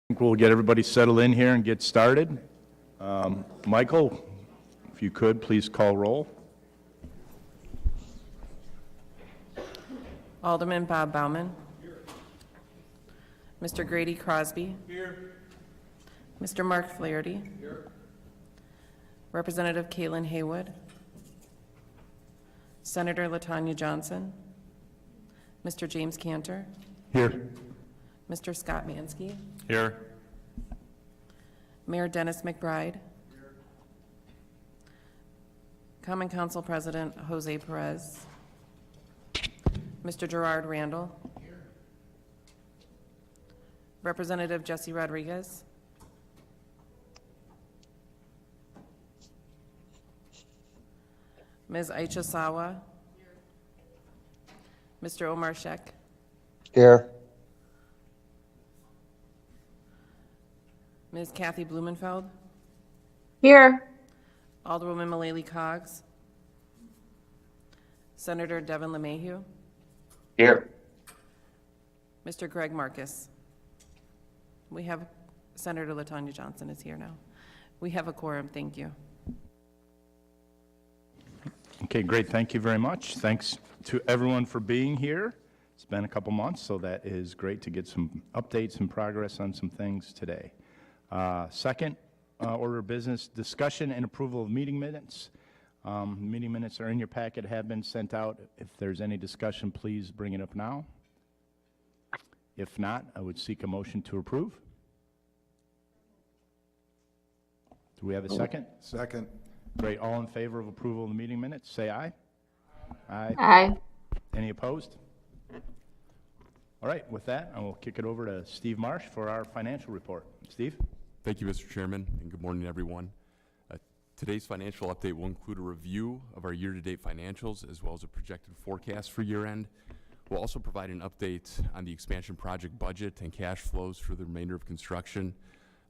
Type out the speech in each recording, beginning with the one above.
think we'll get everybody settled in here and get started. Michael, if you could, please call roll. Alderman Bob Bauman. Here. Mr. Grady Crosby. Here. Mr. Mark Flaherty. Here. Representative Caitlin Haywood. Senator LaTanya Johnson. Mr. James Cantor. Here. Mr. Scott Mansky. Here. Mayor Dennis McBride. Here. Common Council President Jose Perez. Mr. Gerard Randall. Here. Representative Jesse Rodriguez. Ms. Aisha Sawa. Here. Mr. Omar Sheikh. Here. Ms. Kathy Blumenfeld. Here. Alderwoman Malali Coggs. Senator Devin LeMahieu. Here. Mr. Greg Marcus. We have Senator LaTanya Johnson is here now. We have a quorum. Thank you. Okay, great. Thank you very much. Thanks to everyone for being here. It's been a couple months, so that is great to get some updates and progress on some things today. Second order of business, discussion and approval of meeting minutes. Meeting minutes are in your packet, have been sent out. If there's any discussion, please bring it up now. If not, I would seek a motion to approve. Do we have a second? Second. Great. All in favor of approval of the meeting minutes, say aye. Aye. Aye. Any opposed? All right, with that, I will kick it over to Steve Marsh for our financial report. Steve? Thank you, Mr. Chairman, and good morning, everyone. Today's financial update will include a review of our year-to-date financials as well as a projected forecast for year-end. We'll also provide an update on the expansion project budget and cash flows for the remainder of construction.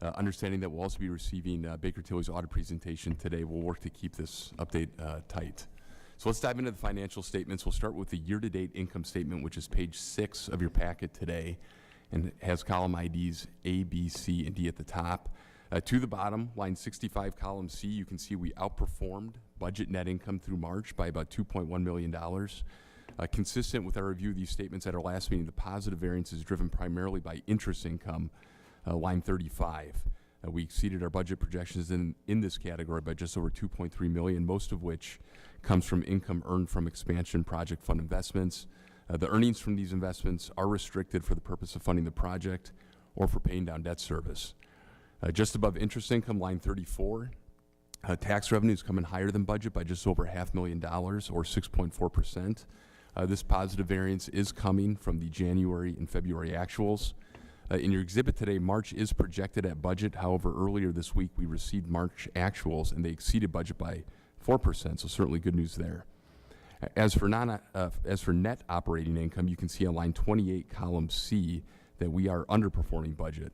Understanding that we'll also be receiving Baker Tilly's audit presentation today, we'll work to keep this update tight. So let's dive into the financial statements. We'll start with the year-to-date income statement, which is page 6 of your packet today, and has column IDs A, B, C, and D at the top. To the bottom, line 65, column C, you can see we outperformed budget net income through March by about $2.1 million. Consistent with our review of these statements at our last meeting, the positive variance is driven primarily by interest income, line 35. We exceeded our budget projections in this category by just over $2.3 million, most of which comes from income earned from expansion project fund investments. The earnings from these investments are restricted for the purpose of funding the project or for paying down debt service. Just above interest income, line 34, tax revenues come in higher than budget by just over $500,000 or 6.4%. This positive variance is coming from the January and February actuals. In your exhibit today, March is projected at budget. However, earlier this week, we received March actuals, and they exceeded budget by 4%, so certainly good news there. As for net operating income, you can see on line 28, column C, that we are underperforming budget.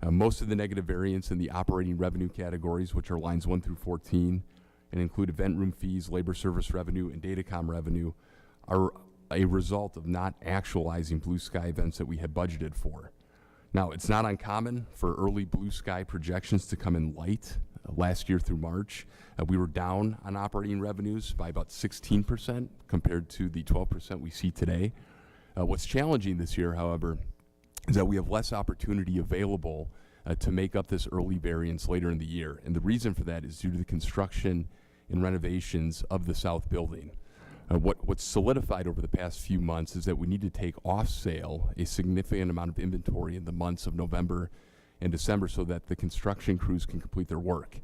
Most of the negative variance in the operating revenue categories, which are lines 1 through 14, and include event room fees, labor service revenue, and datacom revenue, are a result of not actualizing blue sky events that we had budgeted for. Now, it's not uncommon for early blue sky projections to come in light. Last year through March, we were down on operating revenues by about 16% compared to the 12% we see today. What's challenging this year, however, is that we have less opportunity available to make up this early variance later in the year. And the reason for that is due to the construction and renovations of the south building. What's solidified over the past few months is that we need to take off sale a significant amount of inventory in the months of November and December so that the construction crews can complete their work.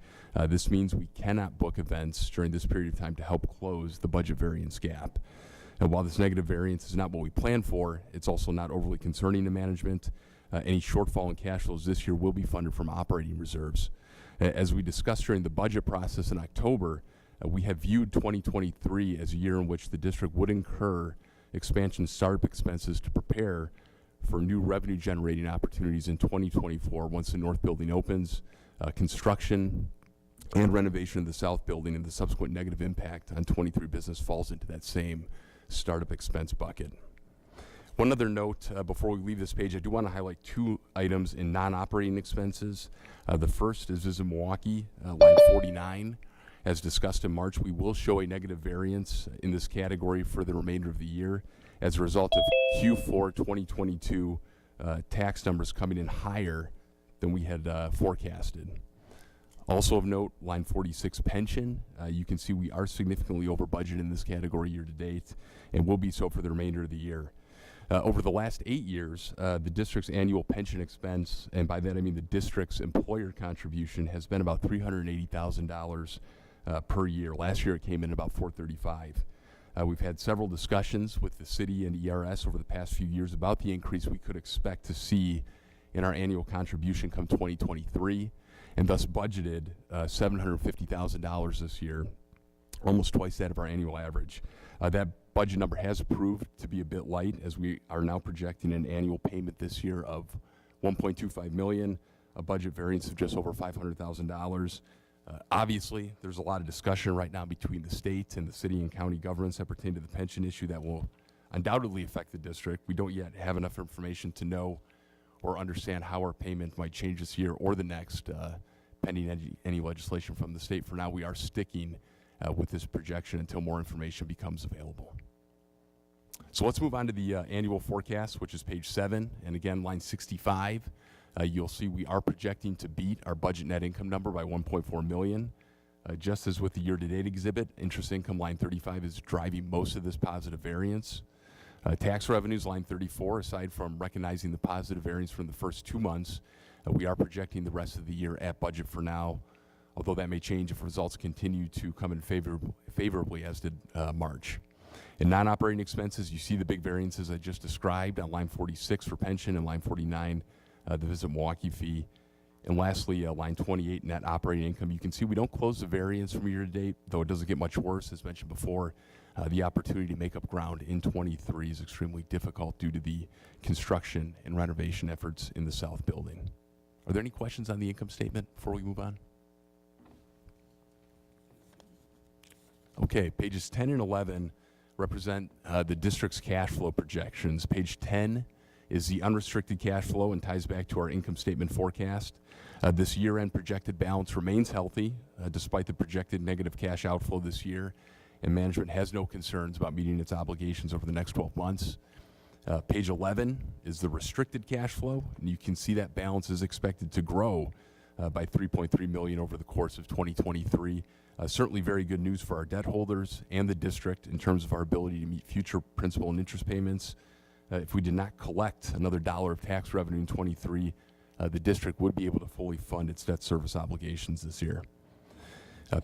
This means we cannot book events during this period of time to help close the budget variance gap. And while this negative variance is not what we planned for, it's also not overly concerning to management. Any shortfall in cash flows this year will be funded from operating reserves. As we discussed during the budget process in October, we have viewed 2023 as a year in which the district would incur expansion startup expenses to prepare for new revenue generating opportunities in 2024 once the north building opens. Construction and renovation of the south building and the subsequent negative impact on 23 business falls into that same startup expense bucket. One other note before we leave this page, I do want to highlight two items in non-operating expenses. The first is Visit Milwaukee, line 49. As discussed in March, we will show a negative variance in this category for the remainder of the year as a result of Q4 2022 tax numbers coming in higher than we had forecasted. Also of note, line 46 pension. You can see we are significantly over budget in this category year to date and will be so for the remainder of the year. Over the last 8 years, the district's annual pension expense, and by that I mean the district's employer contribution, has been about $380,000 per year. Last year it came in about $435,000. We've had several discussions with the city and ERS over the past few years about the increase we could expect to see in our annual contribution come 2023, and thus budgeted $750,000 this year, almost twice that of our annual average. That budget number has proved to be a bit light, as we are now projecting an annual payment this year of $1.25 million, a budget variance of just over $500,000. Obviously, there's a lot of discussion right now between the state and the city and county governments that pertain to the pension issue that will undoubtedly affect the district. We don't yet have enough information to know or understand how our payment might change this year or the next, pending any legislation from the state. For now, we are sticking with this projection until more information becomes available. So let's move on to the annual forecast, which is page 7, and again, line 65. You'll see we are projecting to beat our budget net income number by $1.4 million. Just as with the year-to-date exhibit, interest income, line 35, is driving most of this positive variance. Tax revenues, line 34, aside from recognizing the positive variance from the first 2 months, we are projecting the rest of the year at budget for now, although that may change if results continue to come in favorably, as did March. In non-operating expenses, you see the big variances I just described on line 46 for pension and line 49, the Visit Milwaukee fee. And lastly, line 28, net operating income. You can see we don't close the variance from year to date, though it doesn't get much worse. As mentioned before, the opportunity to make up ground in 23 is extremely difficult due to the construction and renovation efforts in the south building. Are there any questions on the income statement before we move on? Okay, pages 10 and 11 represent the district's cash flow projections. Page 10 is the unrestricted cash flow and ties back to our income statement forecast. This year-end projected balance remains healthy despite the projected negative cash outflow this year, and management has no concerns about meeting its obligations over the next 12 months. Page 11 is the restricted cash flow, and you can see that balance is expected to grow by $3.3 million over the course of 2023. Certainly very good news for our debt holders and the district in terms of our ability to meet future principal and interest payments. If we did not collect another dollar of tax revenue in 23, the district would be able to fully fund its debt service obligations this year.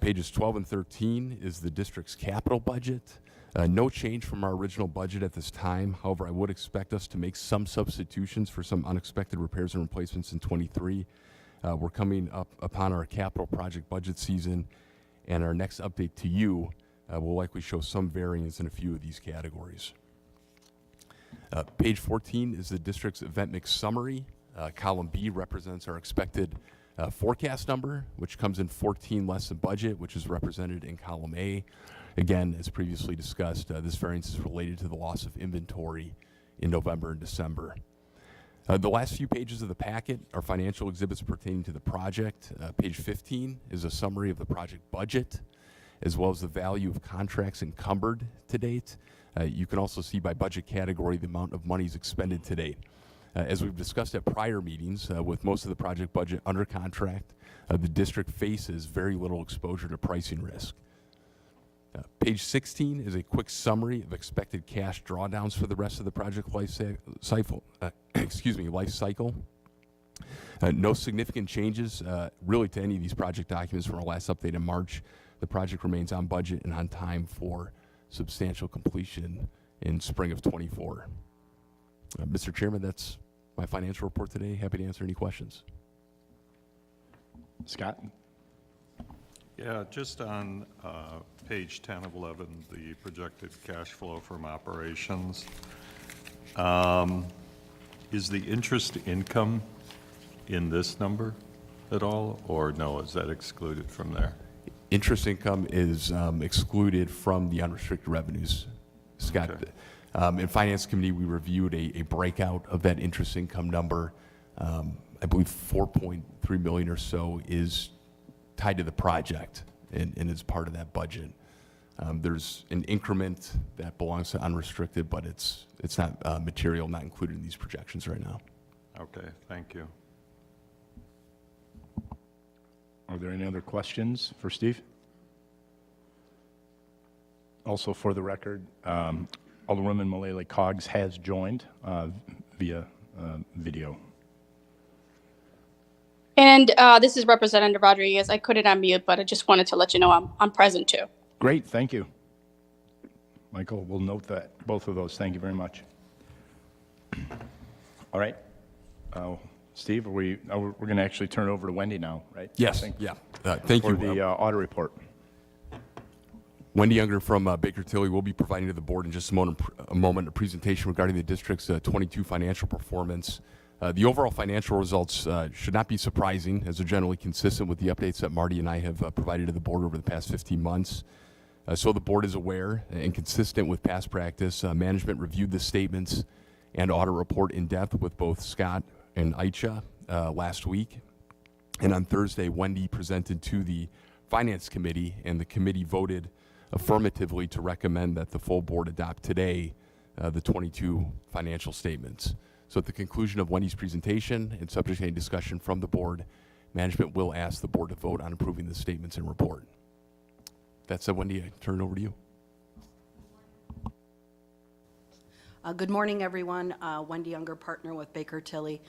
Pages 12 and 13 is the district's capital budget. No change from our original budget at this time. However, I would expect us to make some substitutions for some unexpected repairs and replacements in 23. We're coming up upon our capital project budget season, and our next update to you will likely show some variance in a few of these categories. Page 14 is the district's event mix summary. Column B represents our expected forecast number, which comes in 14 less than budget, which is represented in column A. Again, as previously discussed, this variance is related to the loss of inventory in November and December. The last few pages of the packet are financial exhibits pertaining to the project. Page 15 is a summary of the project budget, as well as the value of contracts encumbered to date. You can also see by budget category the amount of monies expended to date. As we've discussed at prior meetings, with most of the project budget under contract, the district faces very little exposure to pricing risk. Page 16 is a quick summary of expected cash drawdowns for the rest of the project life cycle. No significant changes really to any of these project documents from our last update in March. The project remains on budget and on time for substantial completion in spring of 24. Mr. Chairman, that's my financial report today. Happy to answer any questions. Scott? Yeah, just on page 10 of 11, the projected cash flow from operations. Is the interest income in this number at all, or no, is that excluded from there? Interest income is excluded from the unrestricted revenues, Scott. Okay. In Finance Committee, we reviewed a breakout of that interest income number. I believe 4.3 million or so is tied to the project and is part of that budget. There's an increment that belongs to unrestricted, but it's not material, not included in these projections right now. Okay, thank you. Are there any other questions for Steve? Also, for the record, Alderwoman Malele Coggs has joined via video. And this is Representative Rodriguez. I couldn't unmute, but I just wanted to let you know I'm present too. Great, thank you. Michael, we'll note that, both of those. Thank you very much. All right. Steve, we're going to actually turn it over to Wendy now, right? Yes, I think, yeah. Thank for you. the audit report. Wendy Younger from Baker Tilly will be providing to the board in just a moment a presentation regarding the district's 22 financial performance. The overall financial results should not be surprising, as they're generally consistent with the updates that Marty and I have provided to the board over the past 15 months. So the board is aware and consistent with past practice. Management reviewed the statements and audit report in depth with both Scott and Aicha last week. And on Thursday, Wendy presented to the Finance Committee, and the committee voted affirmatively to recommend that the full board adopt today the 22 financial statements. So at the conclusion of Wendy's presentation and subject to any discussion from the board, management will ask the board to vote on approving the statements and report. That said, Wendy, I turn it over to you. Good morning, everyone. Wendy Younger, partner with Baker Tilly.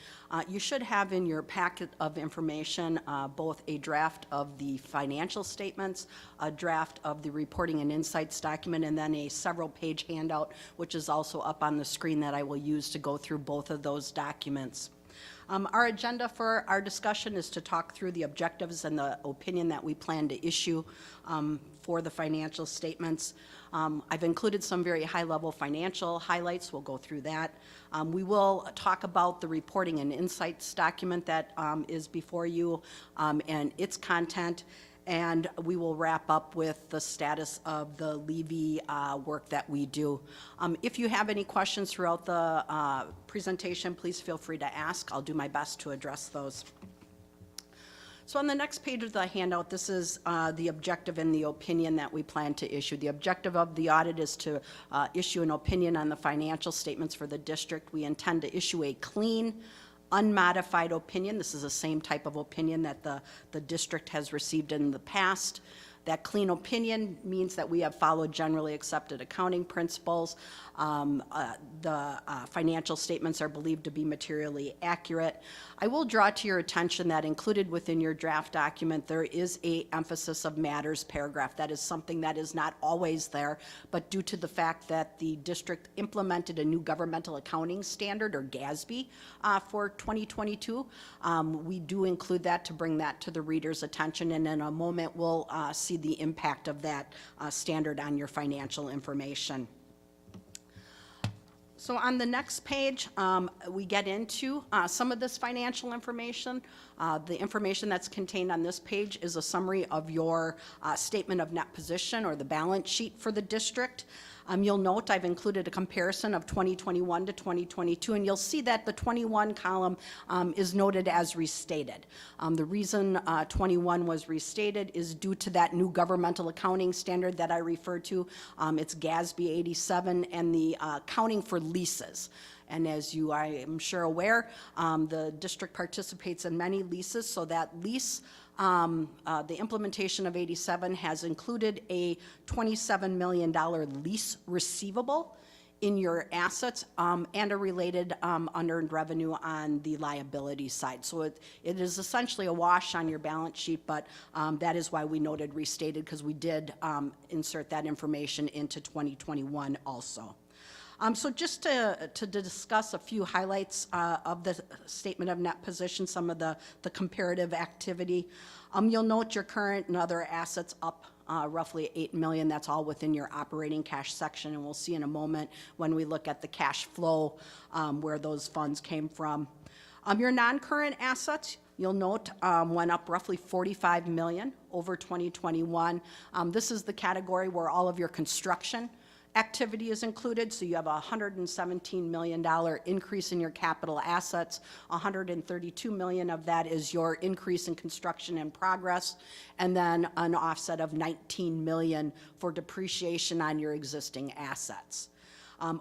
You should have in your packet of information both a draft of the financial statements, a draft of the reporting and insights document, and then a several-page handout, which is also up on the screen that I will use to go through both of those documents. Our agenda for our discussion is to talk through the objectives and the opinion that we plan to issue for the financial statements. I've included some very high-level financial highlights. We'll go through that. We will talk about the reporting and insights document that is before you and its content. And we will wrap up with the status of the Levy work that we do. If you have any questions throughout the presentation, please feel free to ask. I'll do my best to address those. So on the next page of the handout, this is the objective and the opinion that we plan to issue. The objective of the audit is to issue an opinion on the financial statements for the district. We intend to issue a clean, unmodified opinion. This is the same type of opinion that the district has received in the past. That clean opinion means that we have followed generally accepted accounting principles. The financial statements are believed to be materially accurate. I will draw to your attention that included within your draft document, there is a emphasis of matters paragraph. That is something that is not always there, but due to the fact that the district implemented a new governmental accounting standard, or GASB, for 2022, we do include that to bring that to the reader's attention, and in a moment we'll see the impact of that standard on your financial information. So on the next page, we get into some of this financial information. The information that's contained on this page is a summary of your statement of net position, or the balance sheet for the district. You'll note I've included a comparison of 2021 to 2022, and you'll see that the 21 column is noted as restated. The reason 21 was restated is due to that new governmental accounting standard that I referred to. It's GASB 87 and the accounting for leases. And as you, I am sure, aware, the district participates in many leases, so that lease, the implementation of 87 has included a $27 million lease receivable in your assets and a related unearned revenue on the liability side. So it is essentially a wash on your balance sheet, but that is why we noted restated, because we did insert that information into 2021 also. So just to discuss a few highlights of the statement of net position, some of the comparative activity. You'll note your current and other assets up roughly $8 million. That's all within your operating cash section, and we'll see in a moment when we look at the cash flow where those funds came from. Your non-current assets, you'll note, went up roughly $45 million over 2021. This is the category where all of your construction activity is included, so you have a $117 million increase in your capital assets. $132 million of that is your increase in construction in progress, and then an offset of $19 million for depreciation on your existing assets.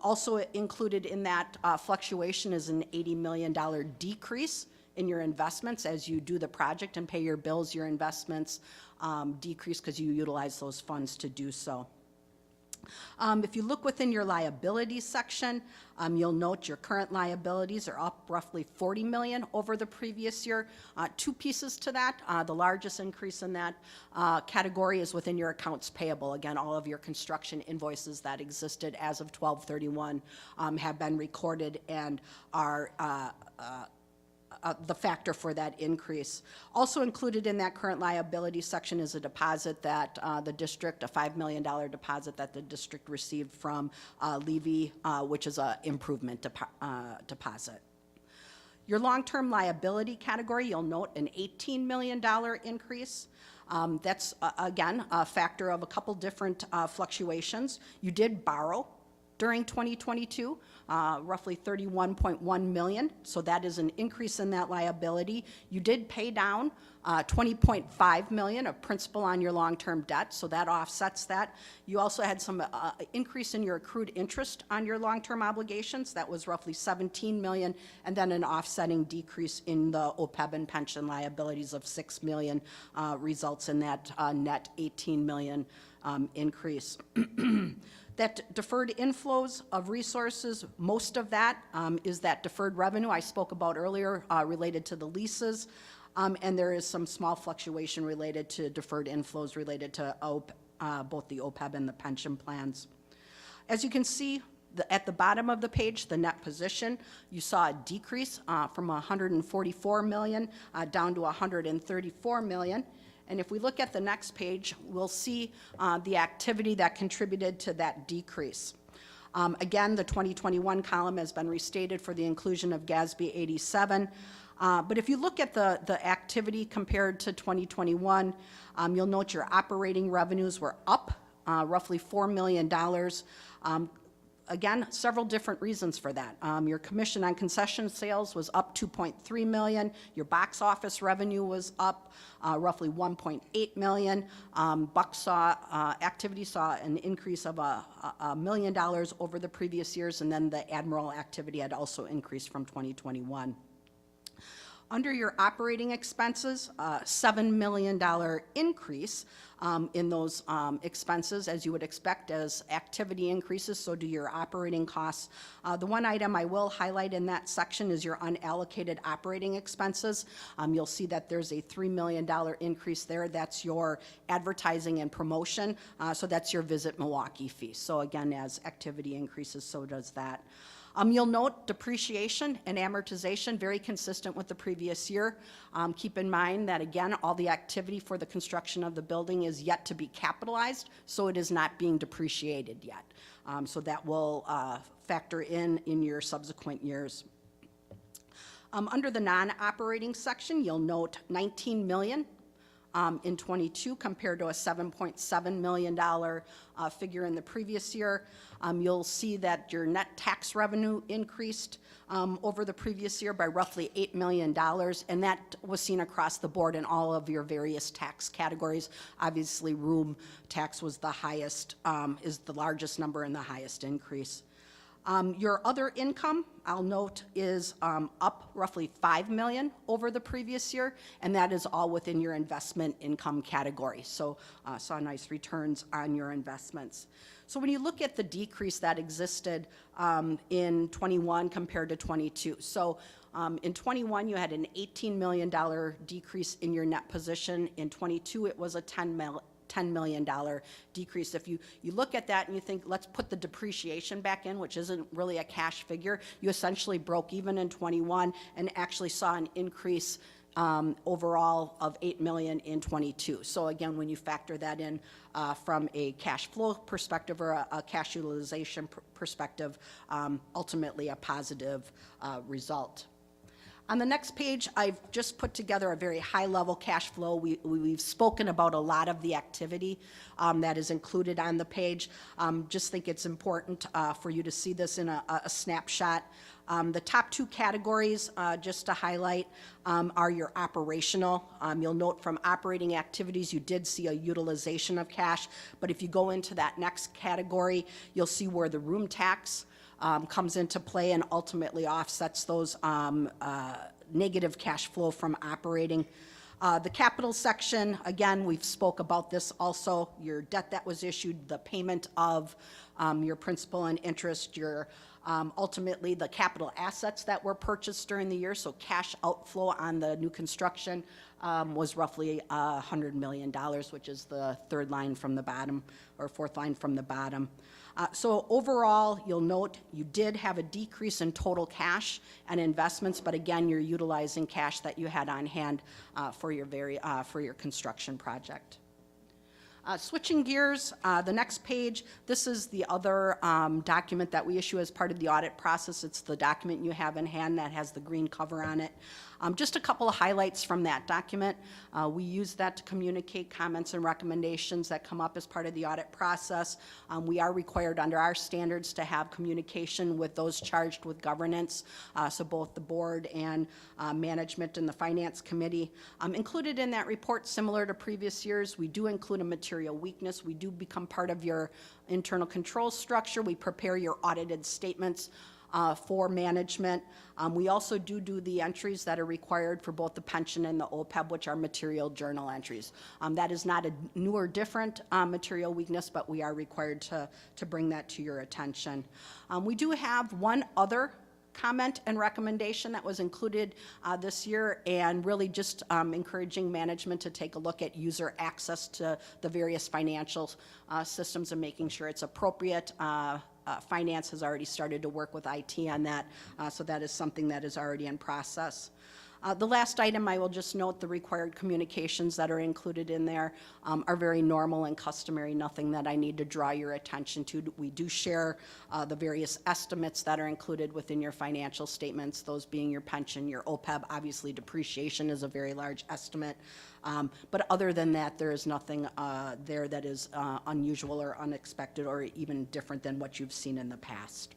Also included in that fluctuation is an $80 million decrease in your investments. As you do the project and pay your bills, your investments decrease because you utilize those funds to do so. If you look within your liabilities section, you'll note your current liabilities are up roughly $40 million over the previous year. Two pieces to that. The largest increase in that category is within your accounts payable. Again, all of your construction invoices that existed as of 12/31 have been recorded and are the factor for that increase. Also included in that current liability section is a deposit that the district, a $5 million deposit that the district received from Levy, which is an improvement deposit. Your long-term liability category, you'll note an $18 million increase. That's, again, a factor of a couple different fluctuations. You did borrow during 2022, roughly $31.1 million, so that is an increase in that liability. You did pay down $20.5 million of principal on your long-term debt, so that offsets that. You also had some increase in your accrued interest on your long-term obligations. That was roughly $17 million, and then an offsetting decrease in the OPEB and pension liabilities of $6 million results in that net $18 million increase. That deferred inflows of resources, most of that is that deferred revenue I spoke about earlier related to the leases, and there is some small fluctuation related to deferred inflows related to both the OPEB and the pension plans. As you can see, at the bottom of the page, the net position, you saw a decrease from $144 million down to $134 million. And if we look at the next page, we'll see the activity that contributed to that decrease. Again, the 2021 column has been restated for the inclusion of GASB 87. But if you look at the activity compared to 2021, you'll note your operating revenues were up roughly $4 million. Again, several different reasons for that. Your commission on concession sales was up $2.3 million. Your box office revenue was up roughly $1.8 million. Activity saw an increase of $1 million over the previous years, and then the Admiral activity had also increased from 2021. Under your operating expenses, $7 million increase in those expenses, as you would expect. As activity increases, so do your operating costs. The one item I will highlight in that section is your unallocated operating expenses. You'll see that there's a $3 million increase there. That's your advertising and promotion, so that's your Visit Milwaukee fee. So again, as activity increases, so does that. You'll note depreciation and amortization, very consistent with the previous year. Keep in mind that, again, all the activity for the construction of the building is yet to be capitalized, so it is not being depreciated yet. So that will factor in your subsequent years. Under the non-operating section, you'll note $19 million in 22 compared to a $7.7 million figure in the previous year. You'll see that your net tax revenue increased over the previous year by roughly $8 million, and that was seen across the board in all of your various tax categories. Obviously, room tax was the highest, is the largest number and the highest increase. Your other income, I'll note, is up roughly $5 million over the previous year, and that is all within your investment income category. So saw nice returns on your investments. So when you look at the decrease that existed in 21 compared to 22, so in 21 you had an $18 million decrease in your net position. In 22 it was a $10 million decrease. If you look at that and you think, let's put the depreciation back in, which isn't really a cash figure, you essentially broke even in 21 and actually saw an increase overall of $8 million in 22. So again, when you factor that in from a cash flow perspective or a cash utilization perspective, ultimately a positive result. On the next page, I've just put together a very high-level cash flow. We've spoken about a lot of the activity that is included on the page. Just think it's important for you to see this in a snapshot. The top two categories, just to highlight, are your operational. You'll note from operating activities, you did see a utilization of cash, but if you go into that next category, you'll see where the room tax comes into play and ultimately offsets those negative cash flow from operating. The capital section, again, we've spoke about this also, your debt that was issued, the payment of your principal and interest, your ultimately the capital assets that were purchased during the year, so cash outflow on the new construction was roughly $100 million, which is the third line from the bottom, or fourth line from the bottom. So overall, you'll note you did have a decrease in total cash and investments, but again, you're utilizing cash that you had on hand for your construction project. Switching gears, the next page, this is the other document that we issue as part of the audit process. It's the document you have in hand that has the green cover on it. Just a couple of highlights from that document. We use that to communicate comments and recommendations that come up as part of the audit process. We are required under our standards to have communication with those charged with governance, so both the board and management and the finance committee. Included in that report, similar to previous years, we do include a material weakness. We do become part of your internal control structure. We prepare your audited statements for management. We also do the entries that are required for both the pension and the OPEB, which are material journal entries. That is not a new or different material weakness, but we are required to bring that to your attention. We do have one other comment and recommendation that was included this year, and really just encouraging management to take a look at user access to the various financial systems and making sure it's appropriate. Finance has already started to work with IT on that, so that is something that is already in process. The last item, I will just note the required communications that are included in there are very normal and customary, nothing that I need to draw your attention to. We do share the various estimates that are included within your financial statements, those being your pension, your OPEB. Obviously, depreciation is a very large estimate. But other than that, there is nothing there that is unusual or unexpected or even different than what you've seen in the past.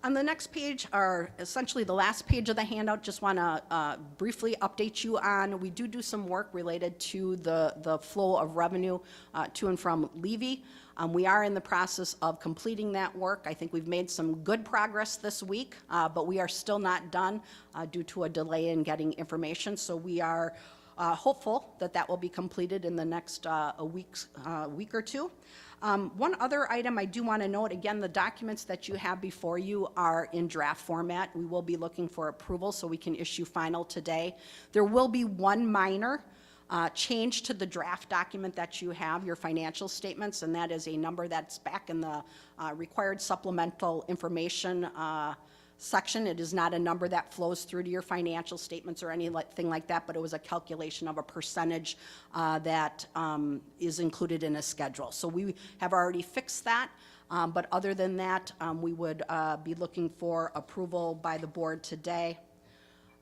On the next page, are essentially the last page of the handout, just want to briefly update you on, we do some work related to the flow of revenue to and from Levy. We are in the process of completing that work. I think we've made some good progress this week, but we are still not done due to a delay in getting information. So we are hopeful that that will be completed in the next week or two. One other item I do want to note, again, the documents that you have before you are in draft format. We will be looking for approval so we can issue final today. There will be one minor change to the draft document that you have, your financial statements, and that is a number that's back in the required supplemental information section. It is not a number that flows through to your financial statements or anything like that, but it was a calculation of a percentage that is included in a schedule. So we have already fixed that, but other than that, we would be looking for approval by the board today.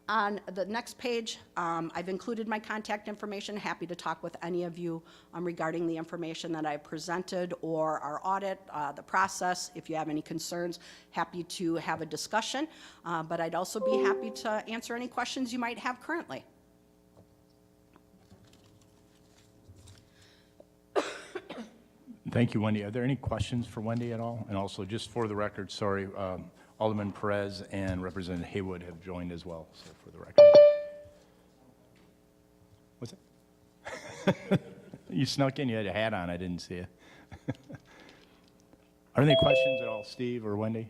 On the next page, I've included my contact information. Happy to talk with any of you regarding the information that I presented or our audit, the process. If you have any concerns, happy to have a discussion. But I'd also be happy to answer any questions you might have currently. Thank you, Wendy. Are there any questions for Wendy at all? And also, just for the record, sorry, Alderman Perez and Representative Haywood have joined as well, so for the record. What's it? You snuck in, you had a hat on, I didn't see it. Are there any questions at all, Steve or Wendy?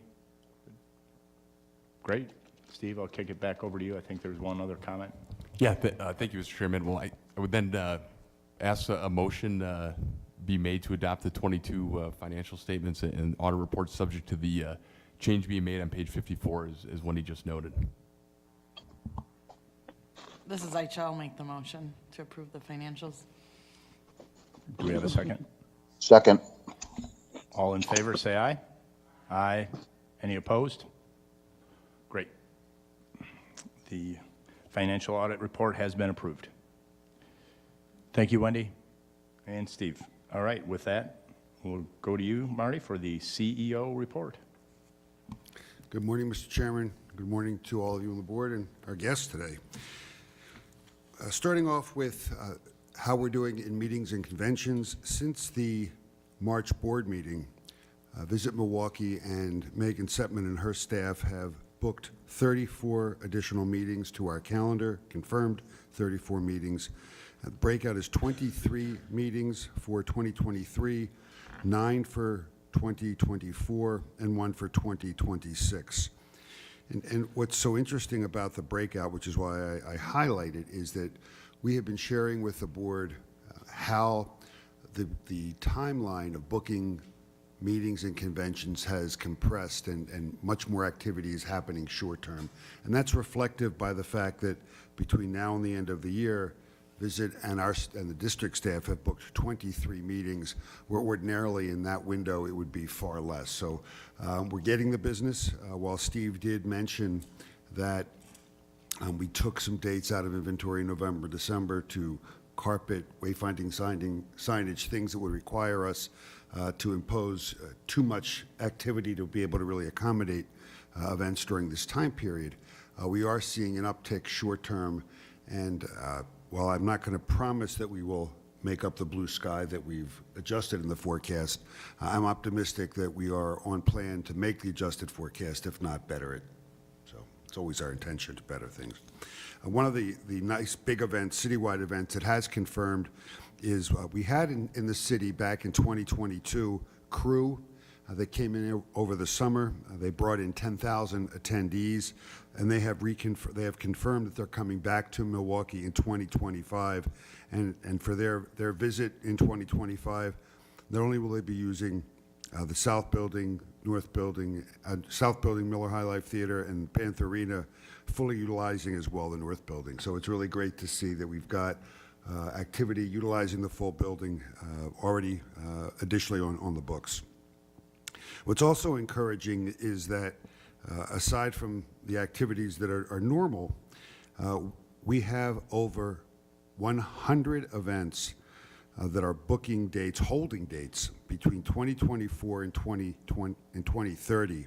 Great. Steve, I'll kick it back over to you. I think there's one other comment. Yeah, thank you, Mr. Chairman. Well, I would then ask a motion be made to adopt the 22 financial statements and audit reports subject to the change being made on page 54, as Wendy just noted. This is Aicha. I'll make the motion to approve the financials. Do we have a second? Second. All in favor, say aye. Aye. Any opposed? Great. The financial audit report has been approved. Thank you, Wendy and Steve. All right, with that, we'll go to you, Marty, for the CEO report. Good morning, Mr. Chairman. Good morning to all of you on the board and our guests today. Starting off with how we're doing in meetings and conventions. Since the March board meeting, Visit Milwaukee and Megan Setman and her staff have booked 34 additional meetings to our calendar, confirmed 34 meetings. The breakout is 23 meetings for 2023, 9 for 2024, and 1 for 2026. And what's so interesting about the breakout, which is why I highlight it, is that we have been sharing with the board how the timeline of booking meetings and conventions has compressed and much more activity is happening short term. And that's reflective by the fact that between now and the end of the year, Visit and the district staff have booked 23 meetings, where ordinarily in that window it would be far less. So we're getting the business. While Steve did mention that we took some dates out of inventory in November, December to carpet, wayfinding, signage, things that would require us to impose too much activity to be able to really accommodate events during this time period. We are seeing an uptick short term, and while I'm not going to promise that we will make up the blue sky that we've adjusted in the forecast, I'm optimistic that we are on plan to make the adjusted forecast, if not better it. So it's always our intention to better things. One of the nice big events, citywide events, that has confirmed is we had in the city back in 2022, Crew. They came in over the summer. They brought in 10,000 attendees, and they have confirmed that they're coming back to Milwaukee in 2025. And for their visit in 2025, not only will they be using the South Building, North Building, South Building, Miller High Life Theater, and Panther Arena, fully utilizing as well the North Building. So it's really great to see that we've got activity utilizing the full building already additionally on the books. What's also encouraging is that aside from the activities that are normal, we have over 100 events that are booking dates, holding dates between 2024 and 2030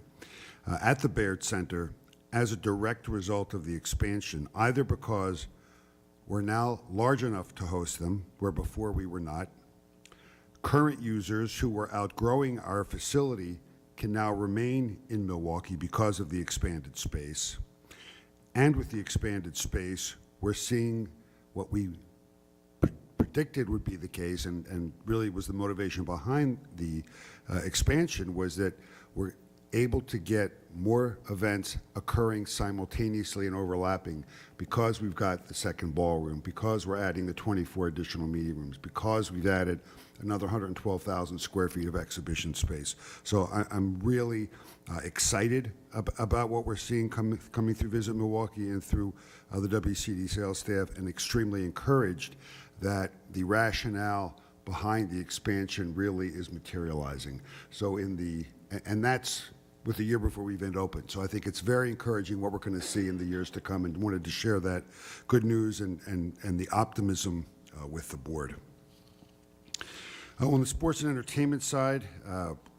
at the Baird Center as a direct result of the expansion, either because we're now large enough to host them, where before we were not. Current users who were outgrowing our facility can now remain in Milwaukee because of the expanded space. And with the expanded space, we're seeing what we predicted would be the case, and really was the motivation behind the expansion, was that we're able to get more events occurring simultaneously and overlapping because we've got the second ballroom, because we're adding the 24 additional meeting rooms, because we've added another 112,000 square feet of exhibition space. So I'm really excited about what we're seeing coming through Visit Milwaukee and through the WCD sales staff, and extremely encouraged that the rationale behind the expansion really is materializing. So and that's with the year before we even opened. So I think it's very encouraging what we're going to see in the years to come, and wanted to share that good news and the optimism with the board. On the sports and entertainment side,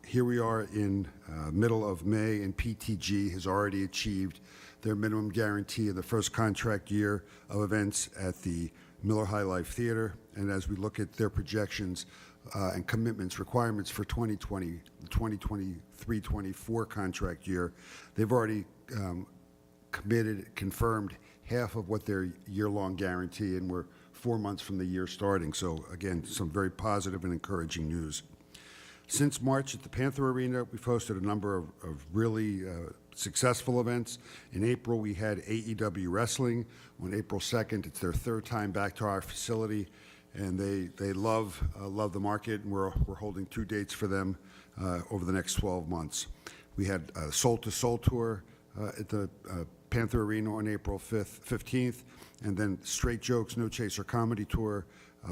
here we are in middle of May, and PTG has already achieved their minimum guarantee in the first contract year of events at the Miller High Life Theater. And as we look at their projections and commitments, requirements for 2020, the 2023-24 contract year, they've already confirmed half of what their year-long guarantee, and we're 4 months from the year starting. So again, some very positive and encouraging news. Since March at the Panther Arena, we've hosted a number of really successful events. In April, we had AEW Wrestling. On April 2nd, it's their third time back to our facility, and they love the market, and we're holding 2 dates for them over the next 12 months. We had a Soul to Soul tour at the Panther Arena on April 15th, and then Straight Jokes No Chaser comedy tour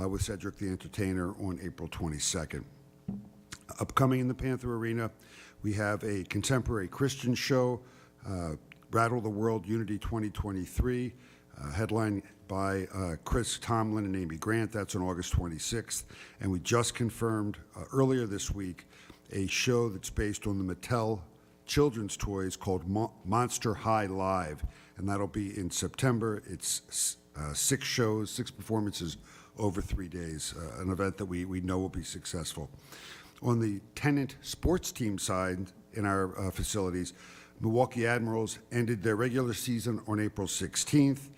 with Cedric the Entertainer on April 22nd. Upcoming in the Panther Arena, we have a contemporary Christian show Rattle the World Unity 2023, headlined by Chris Tomlin and Amy Grant. That's on August 26th. And we just confirmed earlier this week a show that's based on the Mattel children's toys called Monster High Live, and that'll be in September. It's 6 shows, 6 performances over 3 days, an event that we know will be successful. On the tenant sports team side in our facilities, Milwaukee Admirals ended their regular season on April 16th.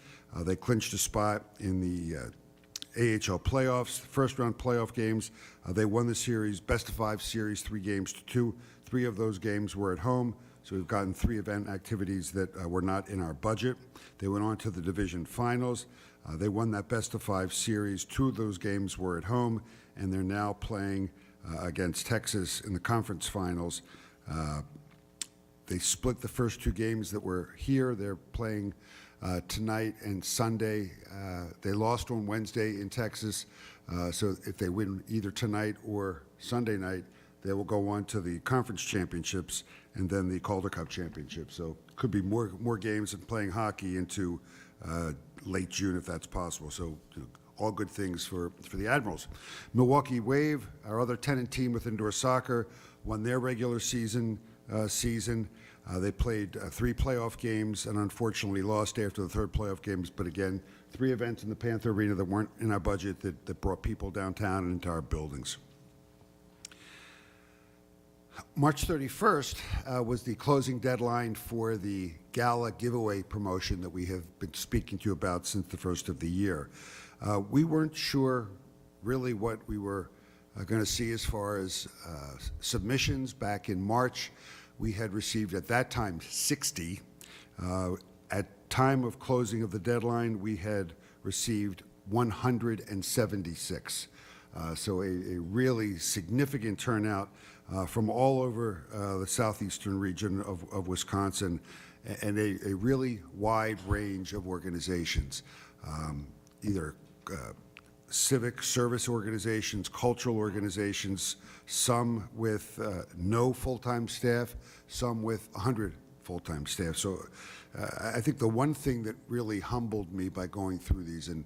They clinched a spot in the AHL playoffs, first-round playoff games. They won the series, best-of-5 series, 3 games to 2. 3 of those games were at home, so we've gotten 3 event activities that were not in our budget. They went on to the division finals. They won that best-of-5 series. 2 of those games were at home, and they're now playing against Texas in the conference finals. They split the first 2 games that were here. They're playing tonight and Sunday. They lost on Wednesday in Texas, so if they win either tonight or Sunday night, they will go on to the conference championships and then the Calder Cup championship. So could be more games and playing hockey into late June if that's possible. So all good things for the Admirals. Milwaukee Wave, our other tenant team with indoor soccer, won their regular season. They played 3 playoff games and unfortunately lost after the 3rd playoff games. But again, 3 events in the Panther Arena that weren't in our budget that brought people downtown and into our buildings. March 31st was the closing deadline for the gala giveaway promotion that we have been speaking to you about since the first of the year. We weren't sure really what we were going to see as far as submissions. Back in March, we had received at that time 60. At time of closing of the deadline, we had received 176. So a really significant turnout from all over the southeastern region of Wisconsin, and a really wide range of organizations, either civic service organizations, cultural organizations, some with no full-time staff, some with 100 full-time staff. So I think the one thing that really humbled me by going through these, and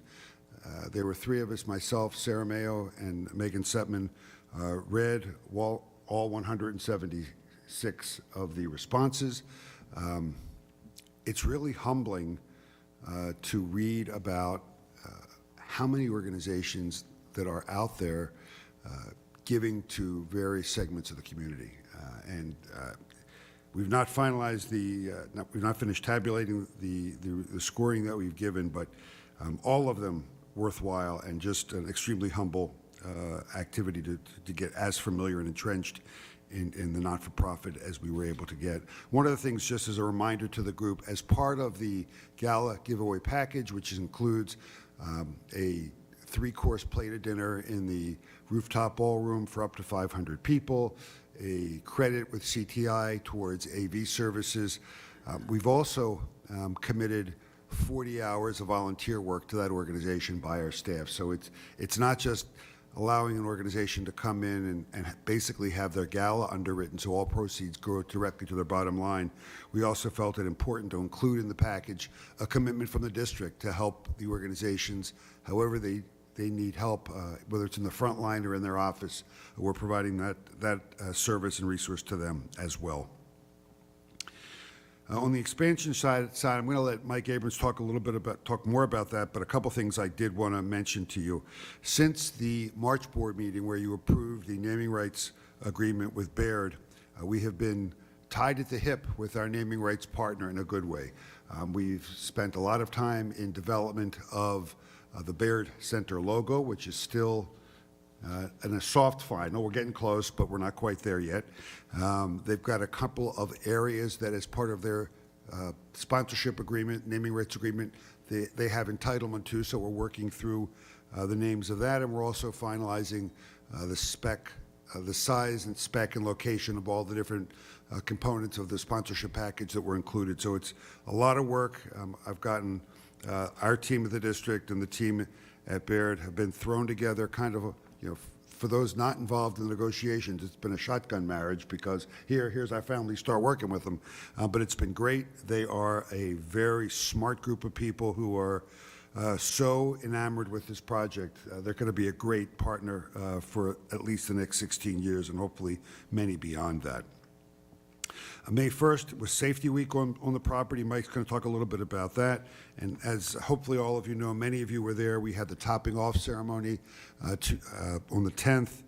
there were 3 of us, myself, Sarah Mayo, and Megan Setman, read all 176 of the responses. It's really humbling to read about how many organizations that are out there giving to various segments of the community. And we've not finalized we've not finished tabulating the scoring that we've given, but all of them worthwhile and just an extremely humble activity to get as familiar and entrenched in the not-for-profit as we were able to get. One of the things, just as a reminder to the group, as part of the gala giveaway package, which includes a 3-course plated dinner in the rooftop ballroom for up to 500 people, a credit with CTI towards AV services. We've also committed 40 hours of volunteer work to that organization by our staff. So it's not just allowing an organization to come in and basically have their gala underwritten so all proceeds go directly to their bottom line. We also felt it important to include in the package a commitment from the district to help the organizations however they need help, whether it's in the front line or in their office. We're providing that service and resource to them as well. On the expansion side, I'm going to let Mike Abrams talk more about that, but a couple things I did want to mention to you. Since the March board meeting where you approved the naming rights agreement with Baird, we have been tied at the hip with our naming rights partner in a good way. We've spent a lot of time in development of the Baird Center logo, which is still in a soft final. We're getting close, but we're not quite there yet. They've got a couple of areas that as part of their sponsorship agreement, naming rights agreement, they have entitlement to, so we're working through the names of that, and we're also finalizing the spec, the size and spec and location of all the different components of the sponsorship package that were included. So it's a lot of work. I've gotten our team at the district and the team at Baird have been thrown together kind of For those not involved in the negotiations, it's been a shotgun marriage because here's our family, start working with them. But it's been great. They are a very smart group of people who are so enamored with this project. They're going to be a great partner for at least the next 16 years and hopefully many beyond that. May 1st was Safety Week on the property. Mike's going to talk a little bit about that. And as hopefully all of you know, many of you were there. We had the topping off ceremony on the 10th.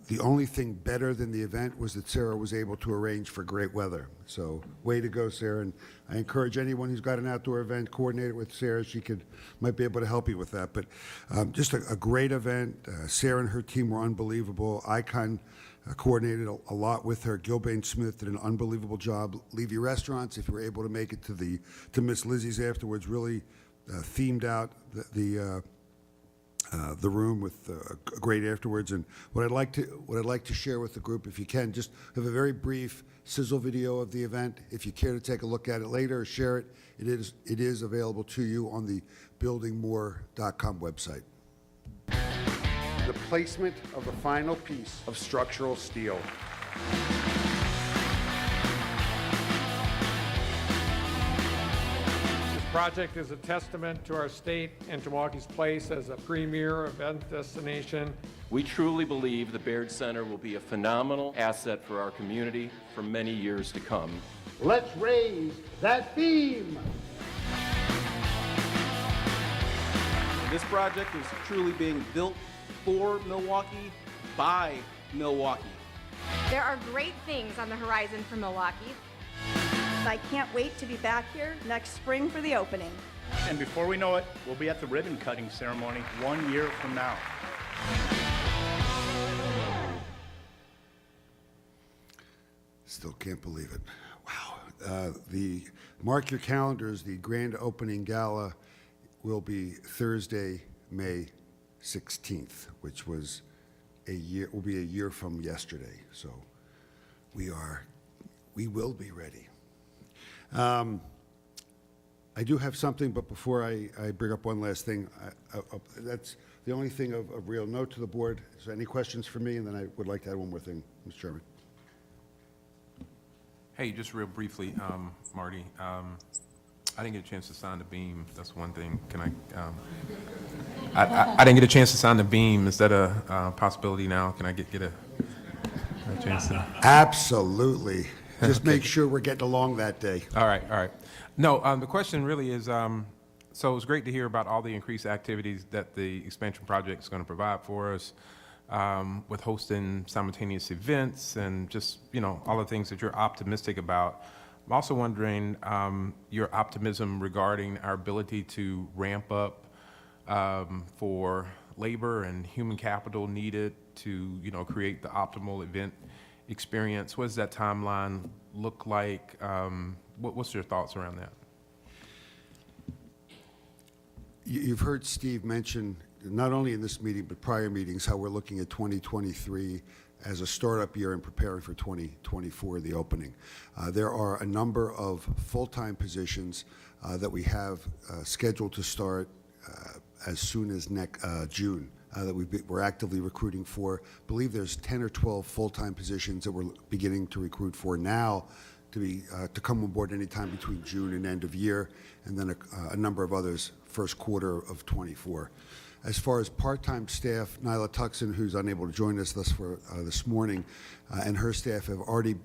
The only thing better than the event was that Sarah was able to arrange for great weather. So way to go, Sarah. And I encourage anyone who's got an outdoor event, coordinate it with Sarah. She might be able to help you with that. But just a great event. Sarah and her team were unbelievable. Icon coordinated a lot with her. Gilbane Smith did an unbelievable job. Levy Restaurants, if you were able to make it to Miss Lizzie's afterwards, really themed out the room with a great afterwards. And what I'd like to share with the group, if you can, just have a very brief sizzle video of the event. If you care to take a look at it later or share it, it is available to you on the buildingmore.com website. The placement of the final piece of structural steel. This project is a testament to our state and to Milwaukee's place as a premier event destination. We truly believe the Baird Center will be a phenomenal asset for our community for many years to come. Let's raise that beam. This project is truly being built for Milwaukee, by Milwaukee. There are great things on the horizon for Milwaukee. I can't wait to be back here next spring for the opening. And before we know it, we'll be at the ribbon cutting ceremony 1 year from now. Still can't believe it. Wow. Mark your calendars, the grand opening gala will be Thursday, May 16th, which will be a year from yesterday. So we will be ready. I do have something, but before I bring up one last thing, that's the only thing of real note to the board. Is there any questions for me? And then I would like to add one more thing, Mr. Chairman. Hey, just real briefly, Marty, I didn't get a chance to sign the beam. That's one thing. Can I didn't get a chance to sign the beam. Is that a possibility now? Can I get a chance to? Absolutely. Just Okay. make sure we're getting along that day. All right, all right. No, the question really is, so it was great to hear about all the increased activities that the expansion project is going to provide for us, with hosting simultaneous events and just, all the things that you're optimistic about. I'm also wondering your optimism regarding our ability to ramp up for labor and human capital needed to, create the optimal event experience. What does that timeline look like? What's your thoughts around that? You've heard Steve mention, not only in this meeting, but prior meetings, how we're looking at 2023 as a startup year and preparing for 2024, the opening. There are a number of full-time positions that we have scheduled to start as soon as June that we're actively recruiting for. I believe there's 10 or 12 full-time positions that we're beginning to recruit for now to come on board anytime between June and end of year, and then a number of others first quarter of 24. As far as part-time staff, Nyla Tuxon, who's unable to join us this morning, and her staff have already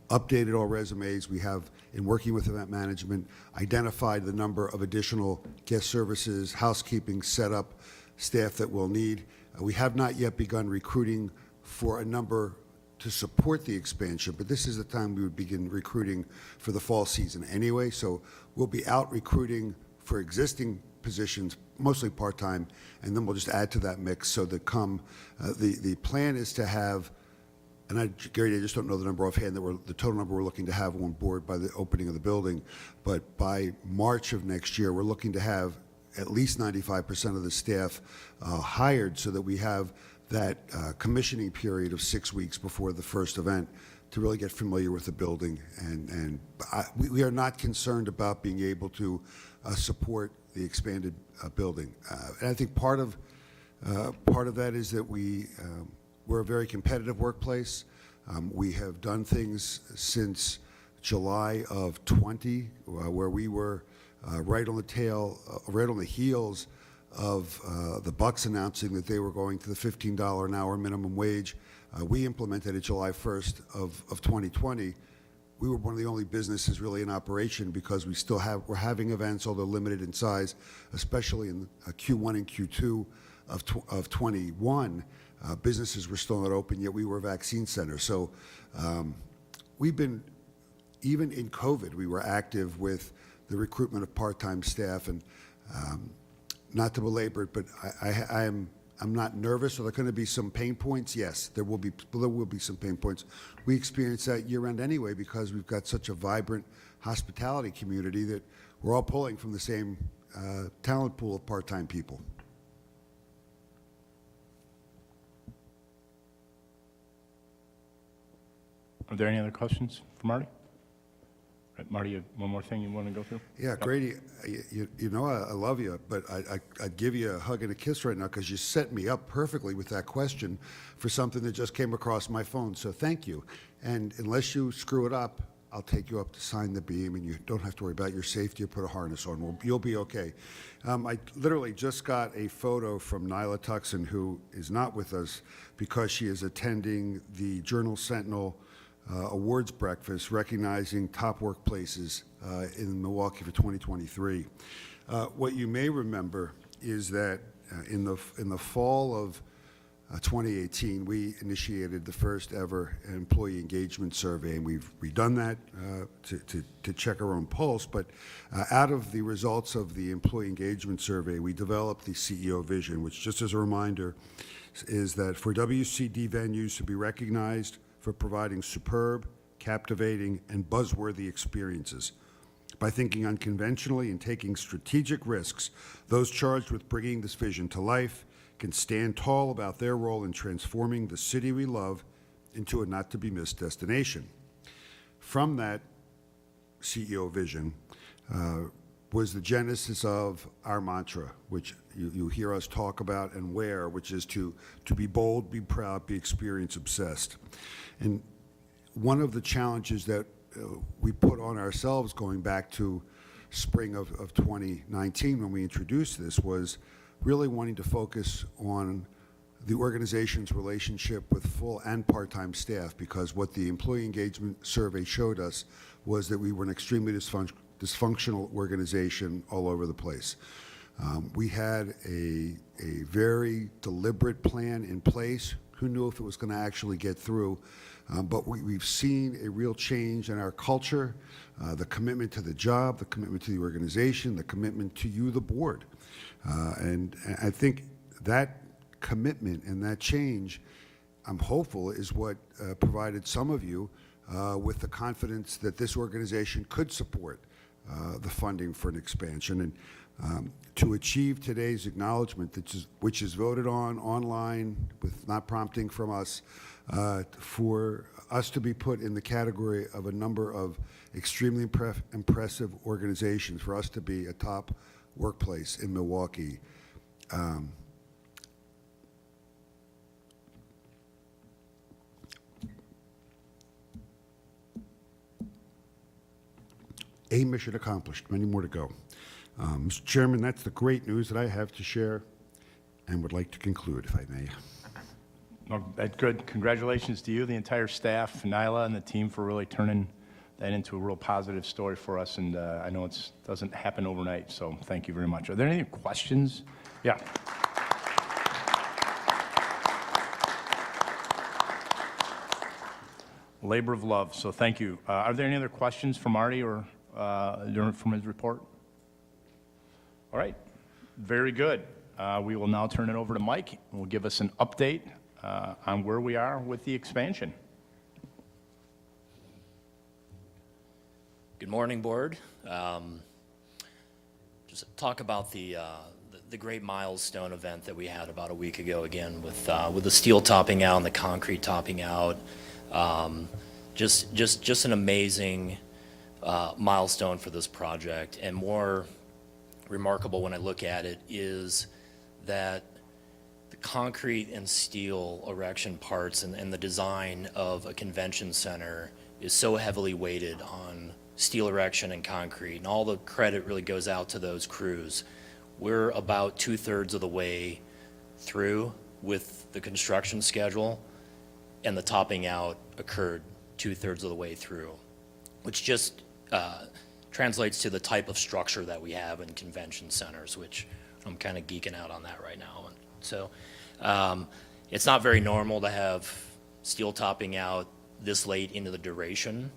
updated all resumes. We have, in working with event management, identified the number of additional guest services, housekeeping, setup staff that we'll need. We have not yet begun recruiting for a number to support the expansion, but this is the time we would begin recruiting for the fall season anyway. So we'll be out recruiting for existing positions, mostly part-time, and then we'll just add to that mix so that the plan is to have, and Gary, I just don't know the number offhand, the total number we're looking to have on board by the opening of the building, but by March of next year, we're looking to have at least 95% of the staff hired so that we have that commissioning period of 6 weeks before the first event to really get familiar with the building. And we are not concerned about being able to support the expanded building. And I think part of Part of that is that we're a very competitive workplace. We have done things since July of 20, where we were right on the heels of the Bucks announcing that they were going to the $15 an hour minimum wage. We implemented it July 1st of 2020. We were one of the only businesses really in operation because we're having events, although limited in size, especially in Q1 and Q2 of 21. Businesses were still not open, yet we were a vaccine center. So we've been, even in COVID, we were active with the recruitment of part-time staff. And not to belabor it, but I'm not nervous. Are there going to be some pain points? Yes, there will be some pain points. We experience that year-round anyway because we've got such a vibrant hospitality community that we're all pulling from the same talent pool of part-time people. Are there any other questions for Marty? Right, Marty, you have one more thing you want to go through? Yeah, Grady, you know I love you, but I'd give you a hug and a kiss right now because you set me up perfectly with that question for something that just came across my phone. So thank you. And unless you screw it up, I'll take you up to sign the beam, and you don't have to worry about your safety or put a harness on. You'll be okay. I literally just got a photo from Nyla Tuxon, who is not with us because she is attending the Journal-Sentinel awards breakfast recognizing top workplaces in Milwaukee for 2023. What you may remember is that in the fall of 2018, we initiated the first ever employee engagement survey, and we've redone that to check our own pulse. But out of the results of the employee engagement survey, we developed the CEO vision, which, just as a reminder, is that for WCD venues to be recognized for providing superb, captivating, and buzzworthy experiences. By thinking unconventionally and taking strategic risks, those charged with bringing this vision to life can stand tall about their role in transforming the city we love into a not-to-be-missed destination. From that CEO vision was the genesis of our mantra, which you hear us talk about and wear, which is to be bold, be proud, be experience-obsessed. And one of the challenges that we put on ourselves going back to spring of 2019 when we introduced this was really wanting to focus on the organization's relationship with full and part-time staff, because what the employee engagement survey showed us was that we were an extremely dysfunctional organization all over the place. We had a very deliberate plan in place. Who knew if it was going to actually get through? But we've seen a real change in our culture, the commitment to the job, the commitment to the organization, the commitment to you, the board. And I think that commitment and that change, I'm hopeful, is what provided some of you with the confidence that this organization could support the funding for an expansion. And to achieve today's acknowledgement, which is voted on online with not prompting from us, for us to be put in the category of a number of extremely impressive organizations, for us to be a top workplace in Milwaukee. A mission accomplished, many more to go. Mr. Chairman, that's the great news that I have to share and would like to conclude, if I may. Well, that's good. Congratulations to you, the entire staff, Nyla, and the team for really turning that into a real positive story for us. And I know it doesn't happen overnight, so thank you very much. Are there any questions? Yeah. Labor of love, so thank you. Are there any other questions for Marty or from his report? All right, very good. We will now turn it over to Mike, who will give us an update on where we are with the expansion. Good morning, Board. Just talk about the great milestone event that we had about a week ago, again, with the steel topping out and the concrete topping out. Just an amazing milestone for this project, and more remarkable when I look at it is that the concrete and steel erection parts and the design of a convention center is so heavily weighted on steel erection and concrete, and all the credit really goes out to those crews. We're about 2/3 of the way through with the construction schedule, and the topping out occurred 2/3 of the way through, which just translates to the type of structure that we have in convention centers, which I'm kind of geeking out on that right now. And so it's not very normal to have steel topping out this late into the duration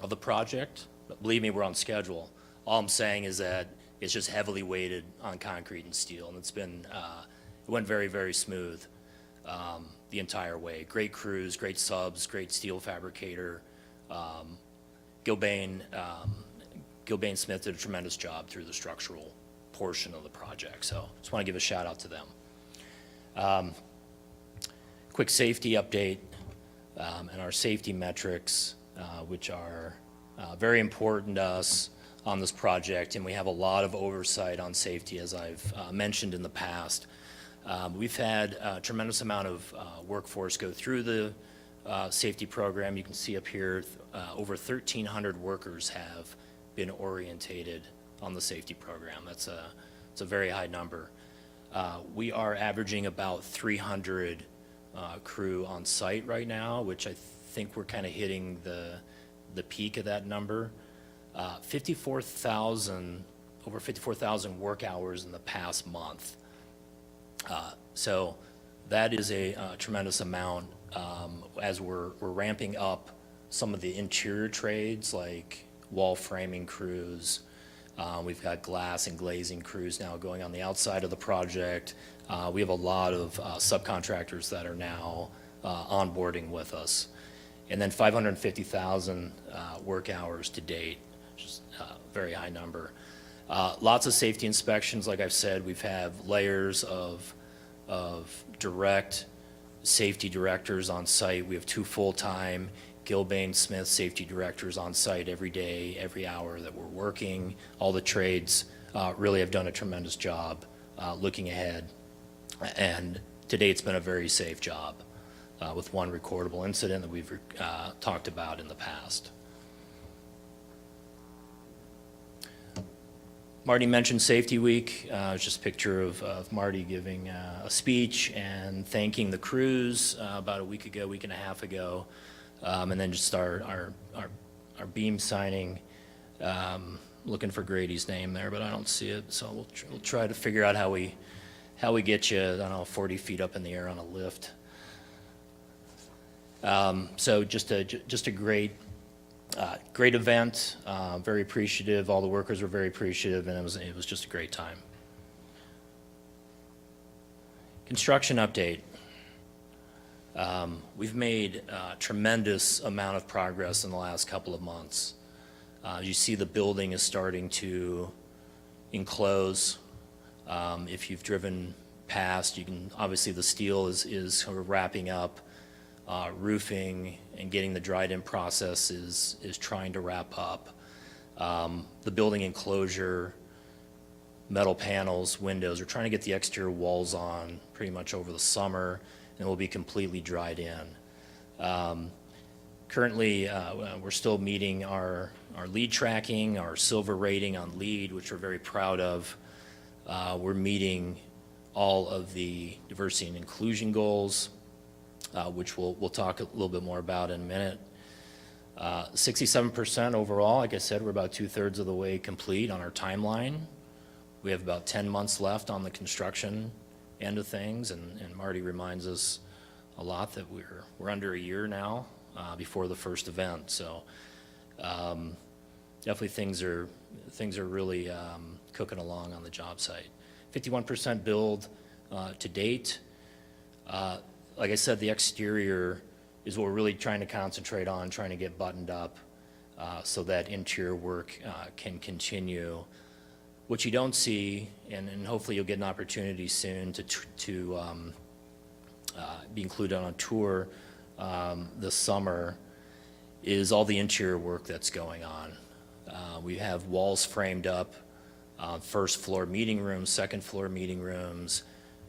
of the project, but believe me, we're on schedule. All I'm saying is that it's just heavily weighted on concrete and steel, and it's been, it went very, very smooth the entire way. Great crews, great subs, great steel fabricator. Gilbane Smith did a tremendous job through the structural portion of the project, so just want to give a shout out to them. Quick safety update and our safety metrics, which are very important to us on this project, and we have a lot of oversight on safety, as I've mentioned in the past. We've had a tremendous amount of workforce go through the safety program. You can see up here, over 1,300 workers have been orientated on the safety program. It's a very high number. We are averaging about 300 crew on site right now, which I think we're kind of hitting the peak of that number. 54,000, over 54,000 work hours in the past month. So that is a tremendous amount as we're ramping up some of the interior trades like wall framing crews. We've got glass and glazing crews now going on the outside of the project. We have a lot of subcontractors that are now onboarding with us. And then 550,000 work hours to date, which is a very high number. Lots of safety inspections. Like I've said, we've had layers of direct safety directors on site. We have 2 full-time Gilbane Smith safety directors on site every day, every hour that we're working. All the trades really have done a tremendous job looking ahead. And to date, it's been a very safe job with one recordable incident that we've talked about in the past. Marty mentioned Safety Week. It's just a picture of Marty giving a speech and thanking the crews about a week and a half ago. And then just our beam signing. Looking for Grady's name there, but I don't see it. So we'll try to figure out how we get you, I don't know, 40 feet up in the air on a lift. So just a great event. Very appreciative. All the workers were very appreciative, and it was just a great time. Construction update. We've made a tremendous amount of progress in the last couple of months. You see the building is starting to enclose. If you've driven past, you can obviously the steel is sort of wrapping up. Roofing and getting the dried-in process is trying to wrap up. The building enclosure, metal panels, windows, we're trying to get the exterior walls on pretty much over the summer, and will be completely dried in. Currently, we're still meeting our lead tracking, our silver rating on lead, which we're very proud of. We're meeting all of the diversity and inclusion goals, which we'll talk a little bit more about in a minute. 67% overall. Like I said, we're about 2/3 of the way complete on our timeline. We have about 10 months left on the construction end of things, and Marty reminds us a lot that we're under a year now before the first event. So definitely things are really cooking along on the job site. 51% build to date. Like I said, the exterior is what we're really trying to concentrate on, trying to get buttoned up so that interior work can continue. What you don't see, and hopefully you'll get an opportunity soon to be included on a tour this summer, is all the interior work that's going on. We have walls framed up, first floor meeting rooms, second floor meeting rooms,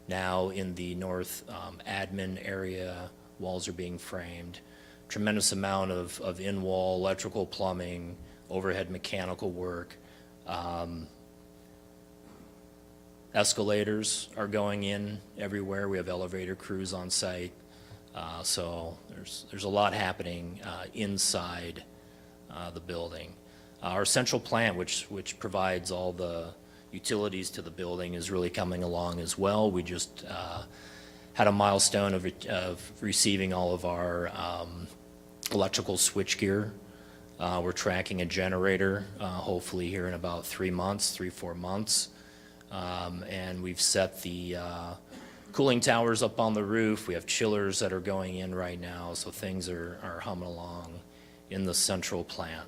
Now in the north admin area, walls are being framed. Tremendous amount of in-wall electrical, plumbing, overhead mechanical work. Escalators are going in everywhere. We have elevator crews on site. So there's a lot happening inside the building. Our central plant, which provides all the utilities to the building, is really coming along as well. We just had a milestone of receiving all of our electrical switchgear. We're tracking a generator, hopefully here in about 4 months. And we've set the cooling towers up on the roof. We have chillers that are going in right now, so things are humming along in the central plant.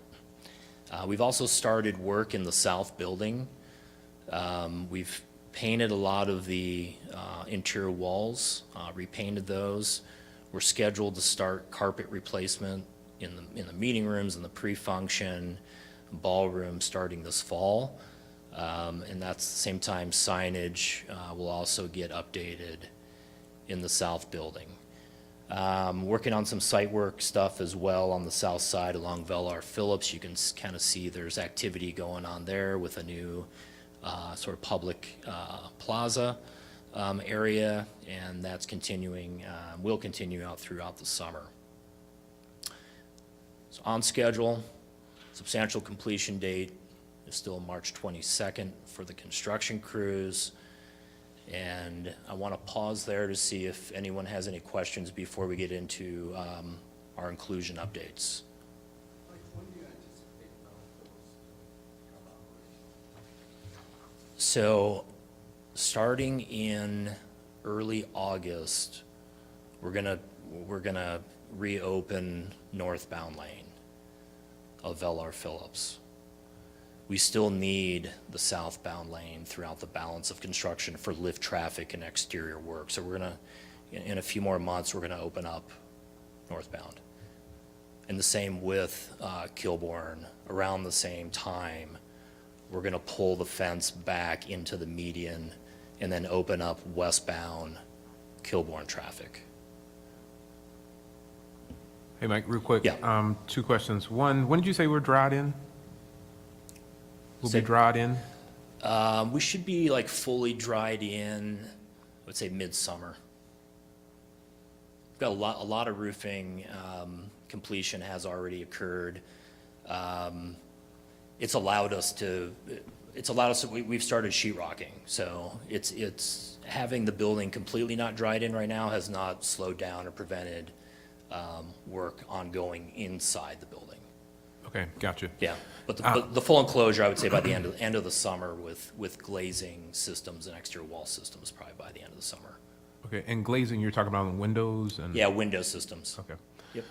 We've also started work in the south building. We've painted a lot of the interior walls, repainted those. We're scheduled to start carpet replacement in the meeting rooms and the pre-function ballroom starting this fall. And that's the same time signage will also get updated in the south building. Working on some site work stuff as well on the south side along Velar Phillips. You can kind of see there's activity going on there with a new sort of public plaza area, and that's continuing, will continue out throughout the summer. So on schedule, substantial completion date is still March 22nd for the construction crews. And I want to pause there to see if anyone has any questions before we get into our inclusion updates. So starting in early August, we're gonna reopen northbound lane of Velar Phillips. We still need the southbound lane throughout the balance of construction for lift traffic and exterior work. So we're gonna, in a few more months, we're gonna open up northbound. And the same with Kilbourne. Around the same time, we're gonna pull the fence back into the median and then open up westbound Kilbourne traffic. Hey, Mike, real quick. Yeah. 2 questions. One, when did you say we're dried in? We'll be dried in? We should be like fully dried in, I would say midsummer. We've got a lot of roofing completion has already occurred. It's allowed us to, we've started sheetrocking. So it's having the building completely not dried in right now has not slowed down or prevented work ongoing inside the building. Okay, gotcha. Yeah, but the full enclosure, I would say by the end of the summer with glazing systems and exterior wall systems, probably by the end of the summer. Okay, and glazing, you're talking about on windows and? Yeah, window systems. Okay. Yep.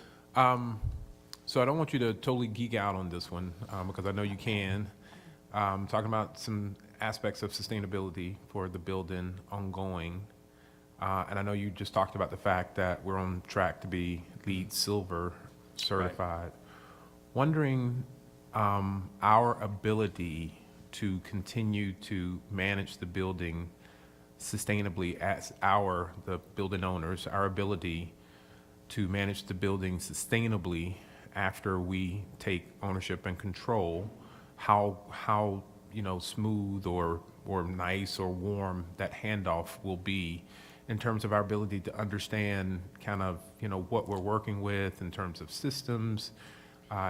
So I don't want you to totally geek out on this one, because I know you can. Talking about some aspects of sustainability for the building ongoing. And I know you just talked about the fact that we're on track to be LEED Silver certified. Right. Wondering our ability to continue to manage the building sustainably as the building owners, our ability to manage the building sustainably after we take ownership and control, how smooth or nice or warm that handoff will be in terms of our ability to understand kind of what we're working with in terms of systems,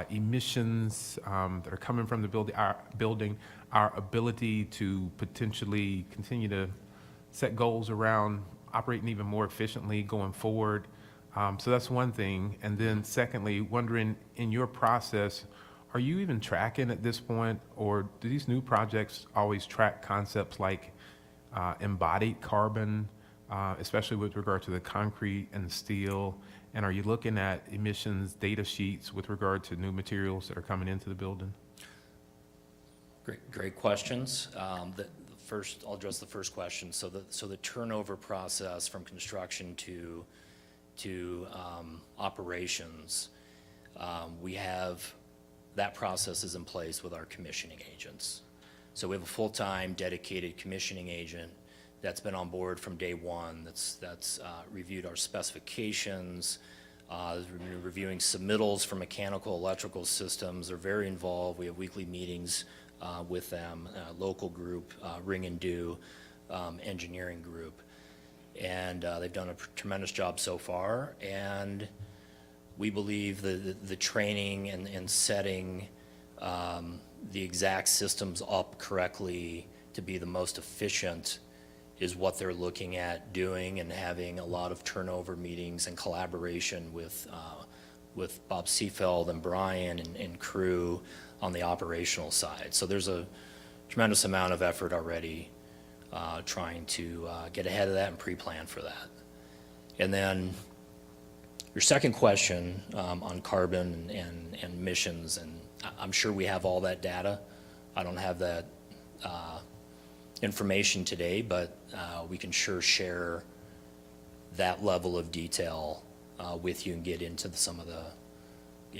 emissions that are coming from the building, our ability to potentially continue to set goals around operating even more efficiently going forward. So that's one thing. And then secondly, wondering in your process, are you even tracking at this point, or do these new projects always track concepts like embodied carbon, especially with regard to the concrete and steel? And are you looking at emissions data sheets with regard to new materials that are coming into the building? Great questions. First, I'll address the first question. So the turnover process from construction to operations, we have that process is in place with our commissioning agents. So we have a full-time dedicated commissioning agent that's been on board from day one, that's reviewed our specifications, reviewing submittals for mechanical, electrical systems. They're very involved. We have weekly meetings with them, local group, Ring and Do engineering group. And they've done a tremendous job so far. And we believe the training and setting the exact systems up correctly to be the most efficient is what they're looking at doing, and having a lot of turnover meetings and collaboration with Bob Seefeld and Brian and crew on the operational side. So there's a tremendous amount of effort already trying to get ahead of that and pre-plan for that. And then your second question on carbon and emissions, and I'm sure we have all that data. I don't have that information today, but we can sure share that level of detail with you and get into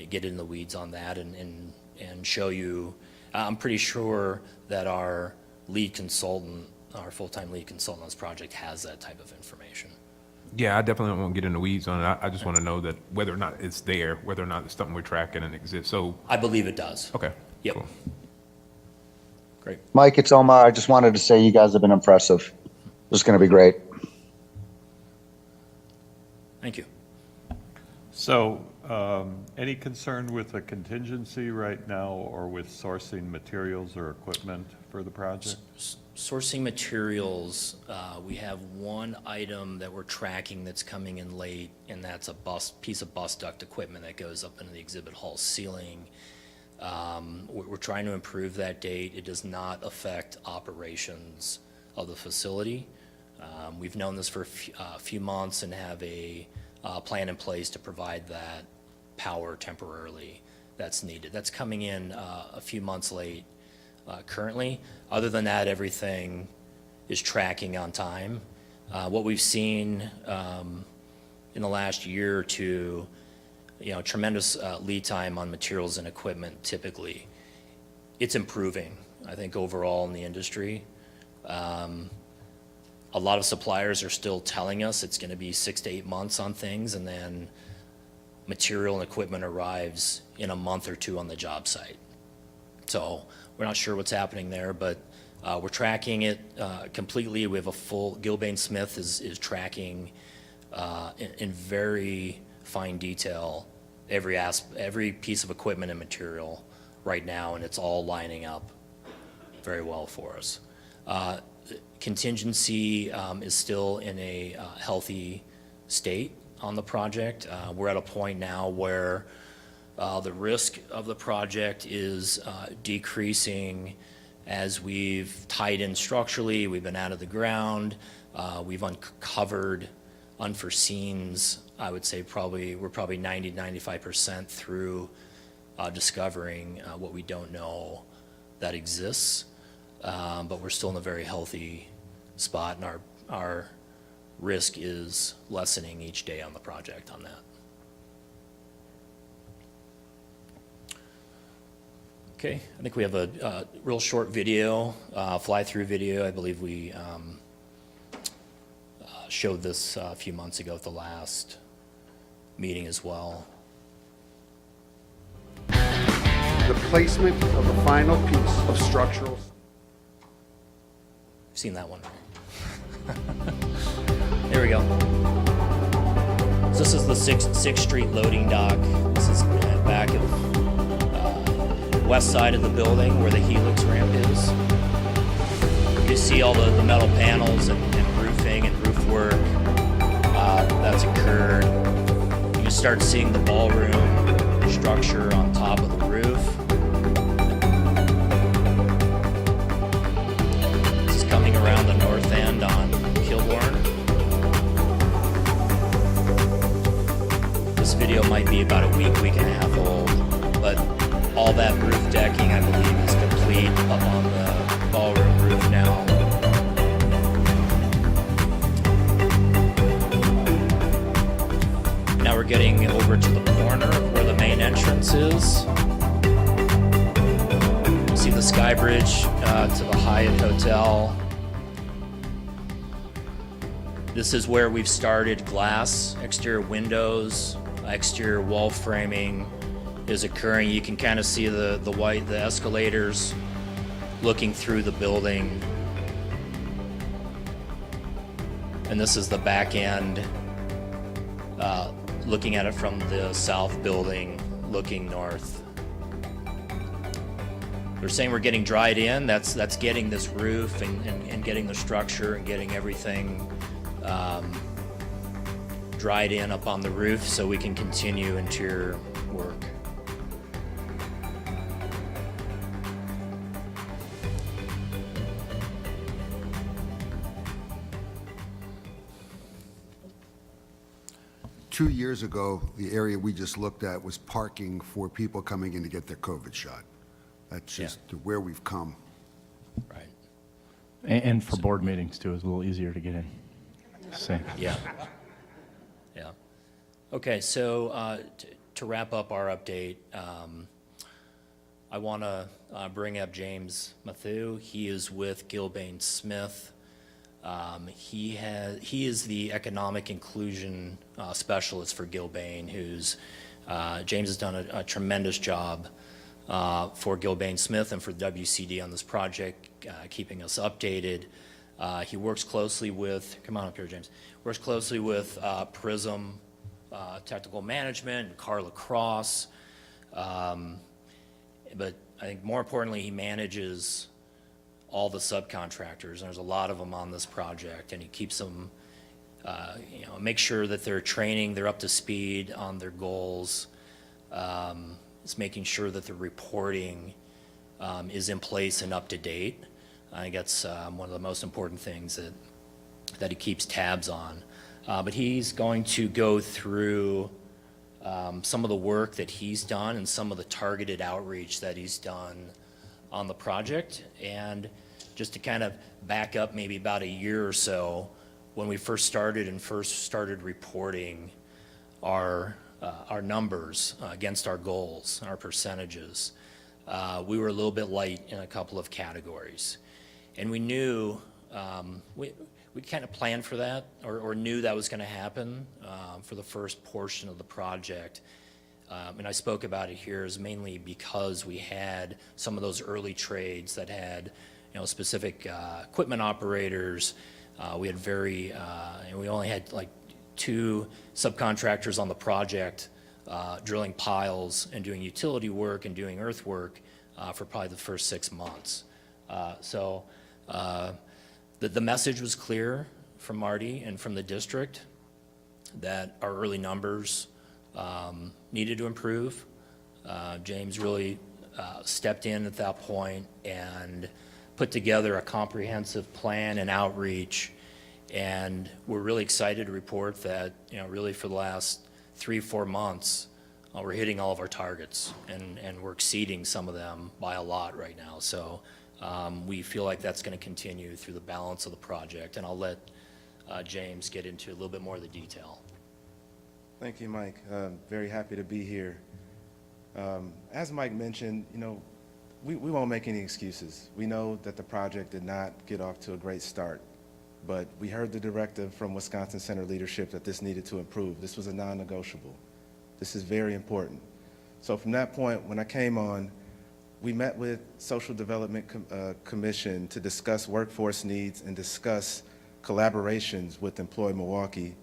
get in the weeds on that and show you. I'm pretty sure that our lead consultant, our full-time lead consultant on this project, has that type of information. Yeah, I definitely won't get in the weeds on it. I just want to know that whether or not it's there, whether or not it's something we're tracking and exists. So I believe it does. Okay. Yep. Cool. Great. Mike, it's Omar. I just wanted to say you guys have been impressive. This is going to be great. Thank you. So, any concern with the contingency right now, or with sourcing materials or equipment for the project? Sourcing materials, we have one item that we're tracking that's coming in late, and that's a piece of bus duct equipment that goes up into the exhibit hall ceiling. We're trying to improve that date. It does not affect operations of the facility. We've known this for a few months and have a plan in place to provide that power temporarily that's needed. That's coming in a few months late currently. Other than that, everything is tracking on time. What we've seen in the last year or two, tremendous lead time on materials and equipment typically. It's improving, I think, overall in the industry. A lot of suppliers are still telling us it's going to be 6 to 8 months on things, and then material and equipment arrives in a month or two on the job site. So we're not sure what's happening there, but we're tracking it completely. We have a full, Gilbane Smith is tracking in very fine detail every piece of equipment and material right now, and it's all lining up very well for us. Contingency is still in a healthy state on the project. We're at a point now where the risk of the project is decreasing as we've tied in structurally, we've been out of the ground, we've uncovered unforeseens. I would say we're probably 90-95% through discovering what we don't know that exists, but we're still in a very healthy spot, and our risk is lessening each day on the project on that. Okay, I think we have a real short video, fly-through video. I believe we showed this a few months ago at the last meeting as well. The placement of the final piece of structural. I've seen that one. There we go. So this is the 6th Street loading dock. This is back of west side of the building where the helix ramp is. You see all the metal panels and roofing and roof work that's occurred. You can start seeing the ballroom structure on top of the roof. This is coming around the north end on Kilbourne. This video might be about a week and a half old, but all that roof decking, I believe, is complete up on the ballroom roof now. Now we're getting over to the corner where the main entrance is. See the sky bridge to the Hyatt Hotel. This is where we've started glass, exterior windows, exterior wall framing is occurring. You can kind of see the escalators looking through the building. And this is the back end, looking at it from the south building, looking north. They're saying we're getting dried in. That's getting this roof and getting the structure and getting everything dried in up on the roof so we can continue interior work. Two years ago, the area we just looked at was parking for people coming in to get their COVID shot. That's just where we've come. Right. And for board meetings too, it's a little easier to get in. Same. Yeah. Yeah. Okay, so to wrap up our update, I want to bring up James Matthew. He is with Gilbane Smith. He is the economic inclusion specialist for Gilbane, James has done a tremendous job for Gilbane Smith and for WCD on this project, keeping us updated. He works closely with, come on up here, James, works closely with Prism Technical Management and Carla Cross. But I think more importantly, he manages all the subcontractors, and there's a lot of them on this project, and he keeps them, make sure that they're training, they're up to speed on their goals. It's making sure that the reporting is in place and up to date. I think that's one of the most important things that he keeps tabs on. But he's going to go through some of the work that he's done and some of the targeted outreach that he's done on the project. And just to kind of back up maybe about a year or so, when we first started reporting our numbers against our goals, our percentages, we were a little bit light in a couple of categories. And we knew, we kind of planned for that or knew that was going to happen for the first portion of the project. And I spoke about it here is mainly because we had some of those early trades that had, specific equipment operators. We had and we only had like 2 subcontractors on the project drilling piles and doing utility work and doing earthwork for probably the first 6 months. So the message was clear from Marty and from the district that our early numbers needed to improve. James really stepped in at that point and put together a comprehensive plan and outreach, and we're really excited to report that, really for the last 3-4 months, we're hitting all of our targets, and we're exceeding some of them by a lot right now. So we feel like that's going to continue through the balance of the project, and I'll let James get into a little bit more of the detail. Thank you, Mike. Very happy to be here. As Mike mentioned, we won't make any excuses. We know that the project did not get off to a great start, but we heard the directive from Wisconsin Center leadership that this needed to improve. This was a non-negotiable. This is very important. So from that point, when I came on, we met with Social Development Commission to discuss workforce needs and discuss collaborations with Employ Milwaukee.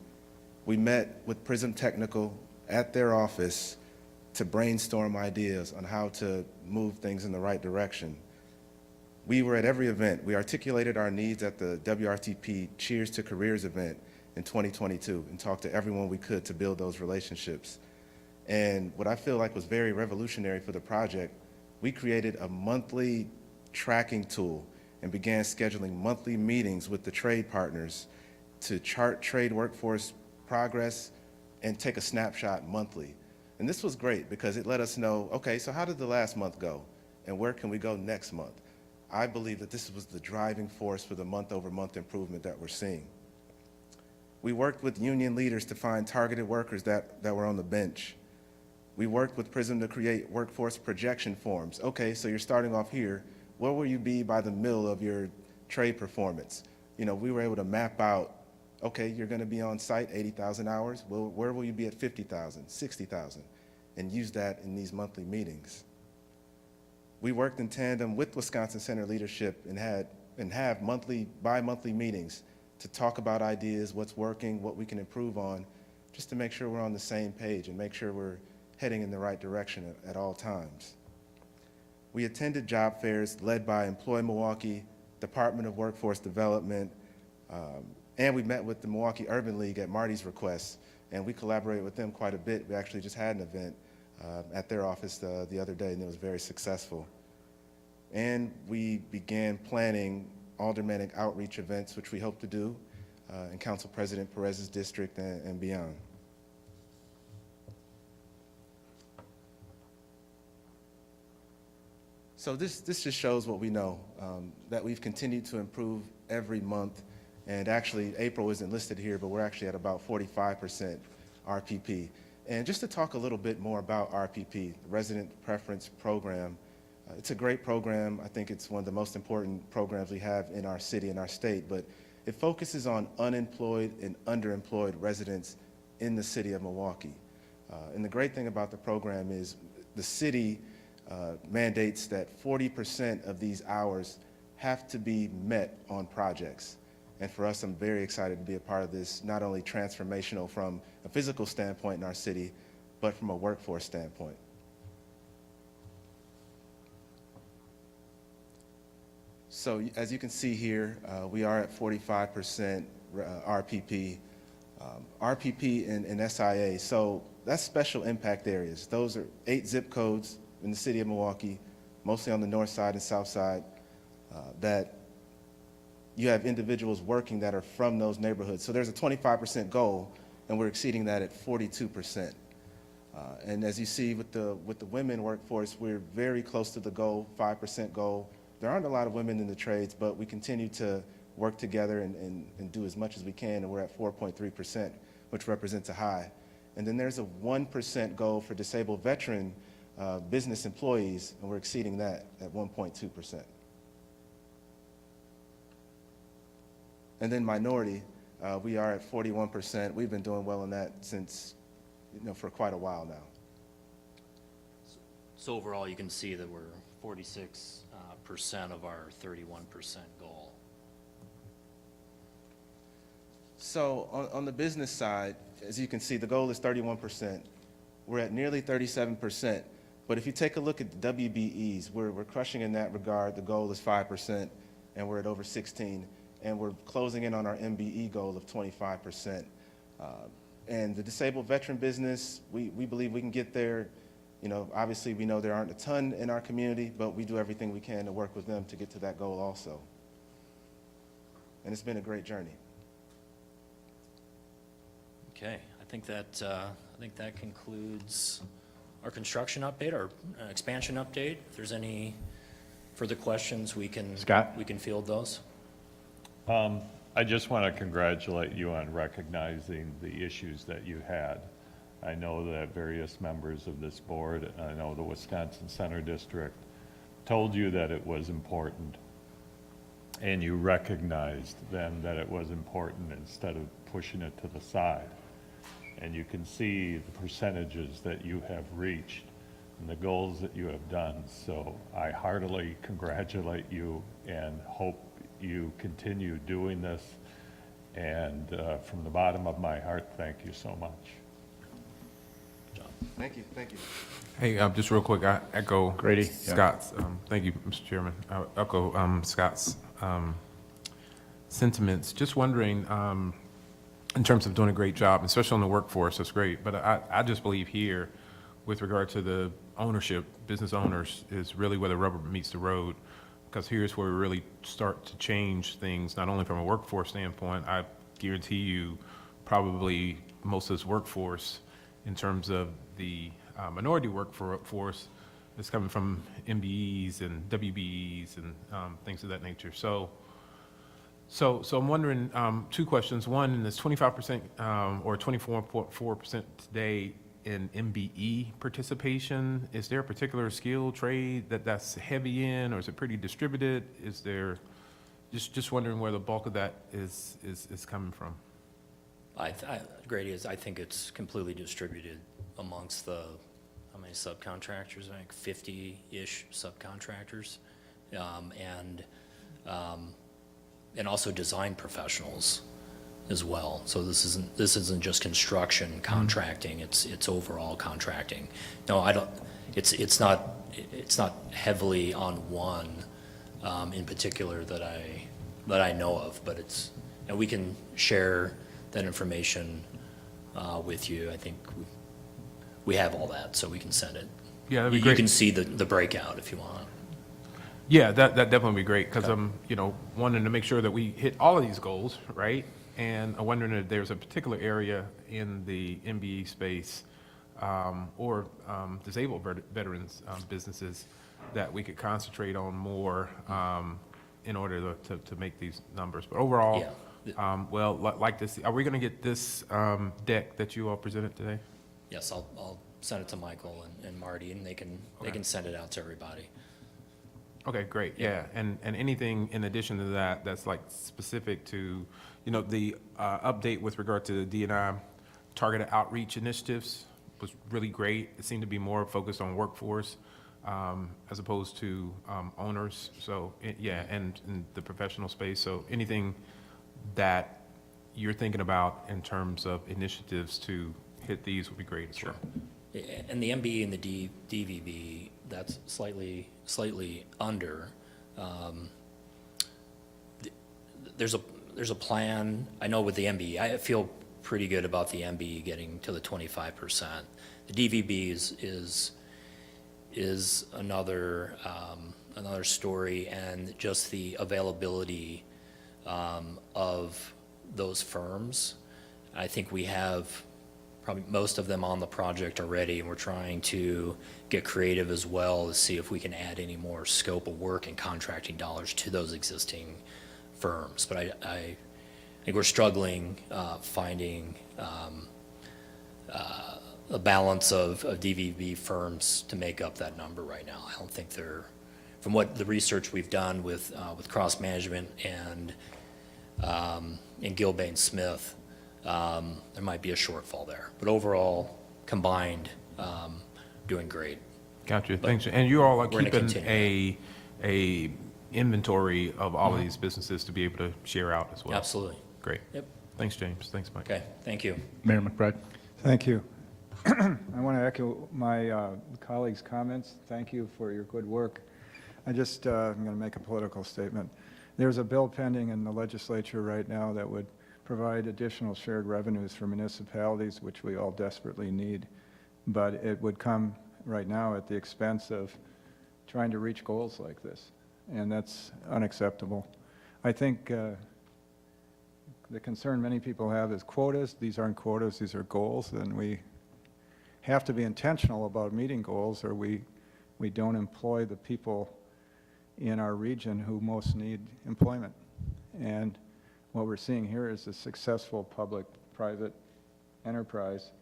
We met with Prism Technical at their office to brainstorm ideas on how to move things in the right direction. We were at every event. We articulated our needs at the WRTP Cheers to Careers event in 2022 and talked to everyone we could to build those relationships. And what I feel like was very revolutionary for the project, we created a monthly tracking tool and began scheduling monthly meetings with the trade partners to chart trade workforce progress and take a snapshot monthly. And this was great because it let us know, okay, so how did the last month go? And where can we go next month? I believe that this was the driving force for the month-over-month improvement that we're seeing. We worked with union leaders to find targeted workers that were on the bench. We worked with Prism to create workforce projection forms. Okay, so you're starting off here. Where will you be by the middle of your trade performance? We were able to map out Okay, you're going to be on site 80,000 hours. Well, where will you be at 50,000, 60,000? And use that in these monthly meetings. We worked in tandem with Wisconsin Center leadership and have bi-monthly meetings to talk about ideas, what's working, what we can improve on, just to make sure we're on the same page and make sure we're heading in the right direction at all times. We attended job fairs led by Employ Milwaukee, Department of Workforce Development, and we met with the Milwaukee Urban League at Marty's request, and we collaborated with them quite a bit. We actually just had an event at their office the other day, and it was very successful. And we began planning aldermanic outreach events, which we hope to do in Council President Perez's district and beyond. So this just shows what we know, that we've continued to improve every month. And actually, April isn't listed here, but we're actually at about 45% RPP. And just to talk a little bit more about RPP, the Resident Preference Program, it's a great program. I think it's one of the most important programs we have in our city and our state, but it focuses on unemployed and underemployed residents in the city of Milwaukee. And the great thing about the program is the city mandates that 40% of these hours have to be met on projects. And for us, I'm very excited to be a part of this, not only transformational from a physical standpoint in our city, but from a workforce standpoint. So as you can see here, we are at 45% RPP. RPP and SIA, so that's special impact areas. Those are 8 zip codes in the city of Milwaukee, mostly on the north side and south side, that you have individuals working that are from those neighborhoods. So there's a 25% goal, and we're exceeding that at 42%. And as you see with the women workforce, we're very close to the goal, 5% goal. There aren't a lot of women in the trades, but we continue to work together and do as much as we can, and we're at 4.3%, which represents a high. And then there's a 1% goal for disabled veteran business employees, and we're exceeding that at 1.2%. And then minority, we are at 41%. We've been doing well in that since, for quite a while now. So overall, you can see that we're 46% of our 31% goal. So on the business side, as you can see, the goal is 31%. We're at nearly 37%. But if you take a look at the WBEs, we're crushing in that regard. The goal is 5%, and we're at over 16%. And we're closing in on our MBE goal of 25%. And the disabled veteran business, we believe we can get there. Obviously we know there aren't a ton in our community, but we do everything we can to work with them to get to that goal also. And it's been a great journey. Okay, I think that concludes our construction update, our expansion update. If there's any further questions, we can field those. I just want to congratulate you on recognizing the issues that you had. I know that various members of this board, I know the Wisconsin Center District, told you that it was important, and you recognized then that it was important instead of pushing it to the side. And you can see the percentages that you have reached and the goals that you have done. So I heartily congratulate you and hope you continue doing this. And from the bottom of my heart, thank you so much. Thank you. Thank you. Hey, just real quick, I echo Grady, Scott's, thank you, Mr. Chairman. I echo Scott's sentiments. Just wondering, in terms of doing a great job, especially on the workforce, that's great. But I just believe here, with regard to the ownership, business owners, is really where the rubber meets the road. Because here's where we really start to change things, not only from a workforce standpoint. I guarantee you, probably most of this workforce, in terms of the minority workforce, is coming from MBEs and WBEs and things of that nature. So I'm wondering, 2 questions. One, in this 25% or 24.4% today in MBE participation, is there a particular skill trade that's heavy in, or is it pretty distributed? Is there, just wondering where the bulk of that is coming from? Grady, I think it's completely distributed amongst the, how many subcontractors? I think 50-ish subcontractors. And also design professionals as well. So this isn't just construction contracting, it's overall contracting. No, it's not heavily on one in particular that I know of, but and we can share that information with you. I think we have all that, so we can send it. Yeah, that'd be great. You can see the breakout if you want. Yeah, that definitely be great, because I'm, wanting to make sure that we hit all of these goals, right? And I'm wondering if there's a particular area in the MBE space or disabled veterans businesses that we could concentrate on more in order to make these numbers. But overall, well, like this, are we going to get this deck that you all presented today? Yes, I'll send it to Michael and Marty, and they can send it out to everybody. Okay, great. Yeah, and anything in addition to that that's like specific to, the update with regard to the D&I targeted outreach initiatives was really great. It seemed to be more focused on workforce as opposed to owners. So and in the professional space. So anything that you're thinking about in terms of initiatives to hit these would be great as well. And the MBE and the DVB, that's slightly under. There's a plan. I know with the MBE, I feel pretty good about the MBE getting to the 25%. The DVB is another story, and just the availability of those firms. I think we have probably most of them on the project already, and we're trying to get creative as well to see if we can add any more scope of work and contracting dollars to those existing firms. But I think we're struggling finding a balance of DVB firms to make up that number right now. I don't think they're, from what the research we've done with cross management and Gilbane Smith, there might be a shortfall there, but overall, combined, doing great. Gotcha. Thanks. And you all are keeping a inventory of all of these businesses to be able to share out as well. Absolutely. Great. Yep. Thanks, James. Thanks, Mike. Okay. Thank you. Mayor McBride. Thank you. I want to echo my colleagues' comments. Thank you for your good work. I'm going to make a political statement. There's a bill pending in the legislature right now that would provide additional shared revenues for municipalities, which we all desperately need, but it would come right now at the expense of trying to reach goals like this, and that's unacceptable. I think the concern many people have is quotas. These aren't quotas, these are goals, and we have to be intentional about meeting goals, or we don't employ the people in our region who most need employment. And what we're seeing here is a successful public-private enterprise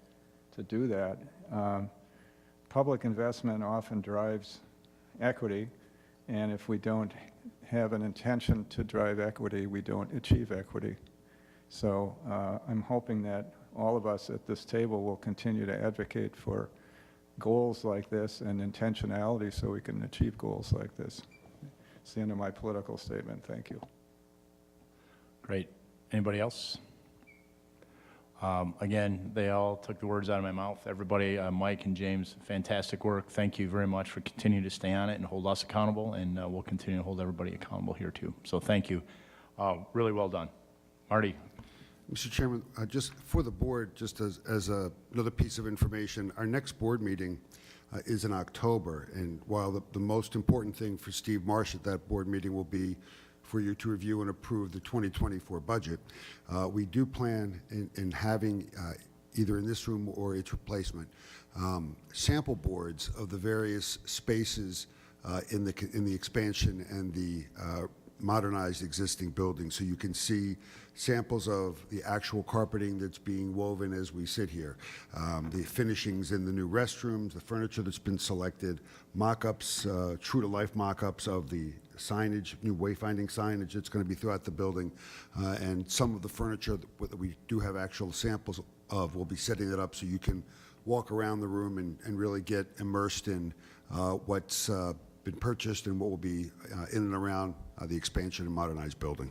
to do that. Public investment often drives equity, and if we don't have an intention to drive equity, we don't achieve equity. So I'm hoping that all of us at this table will continue to advocate for goals like this and intentionality so we can achieve goals like this. It's the end of my political statement. Thank you. Great. Anybody else? Again, they all took the words out of my mouth. Everybody, Mike and James, fantastic work. Thank you very much for continuing to stay on it and hold us accountable, and we'll continue to hold everybody accountable here too. So thank you. Really well done. Marty. Mr. Chairman, just for the board, just as another piece of information, our next board meeting is in October, and while the most important thing for Steve Marsh at that board meeting will be for you to review and approve the 2024 budget, we do plan in having, either in this room or its replacement, sample boards of the various spaces in the expansion and the modernized existing building. So you can see samples of the actual carpeting that's being woven as we sit here, the finishings in the new restrooms, the furniture that's been selected, mock-ups, true-to-life mock-ups of the signage, new wayfinding signage that's going to be throughout the building, and some of the furniture that we do have actual samples of. We'll be setting it up so you can walk around the room and really get immersed in what's been purchased and what will be in and around the expansion and modernized building.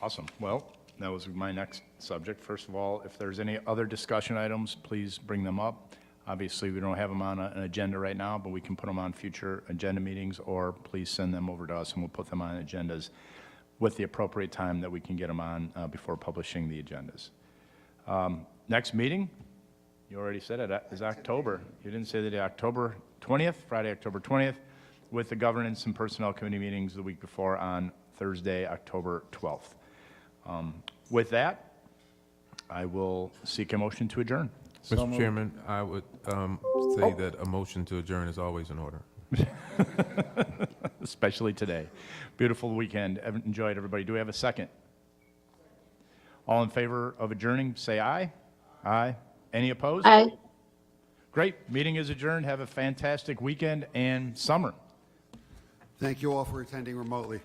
Awesome. Well, that was my next subject. First of all, if there's any other discussion items, please bring them up. Obviously, we don't have them on an agenda right now, but we can put them on future agenda meetings, or please send them over to us and we'll put them on agendas with the appropriate time that we can get them on before publishing the agendas. Next meeting, you already said it, is October. You didn't say the October 20th, Friday, October 20th, with the governance and personnel committee meetings the week before on Thursday, October 12th. With that, I will seek a motion to adjourn. Mr. Chairman, I would say that a motion to adjourn is always in order. Especially today. Beautiful weekend. Enjoyed, everybody. Do we have a second? All in favor of adjourning, say aye. Aye. Any opposed? Aye. Great. Meeting is adjourned. Have a fantastic weekend and summer. Thank you all for attending remotely.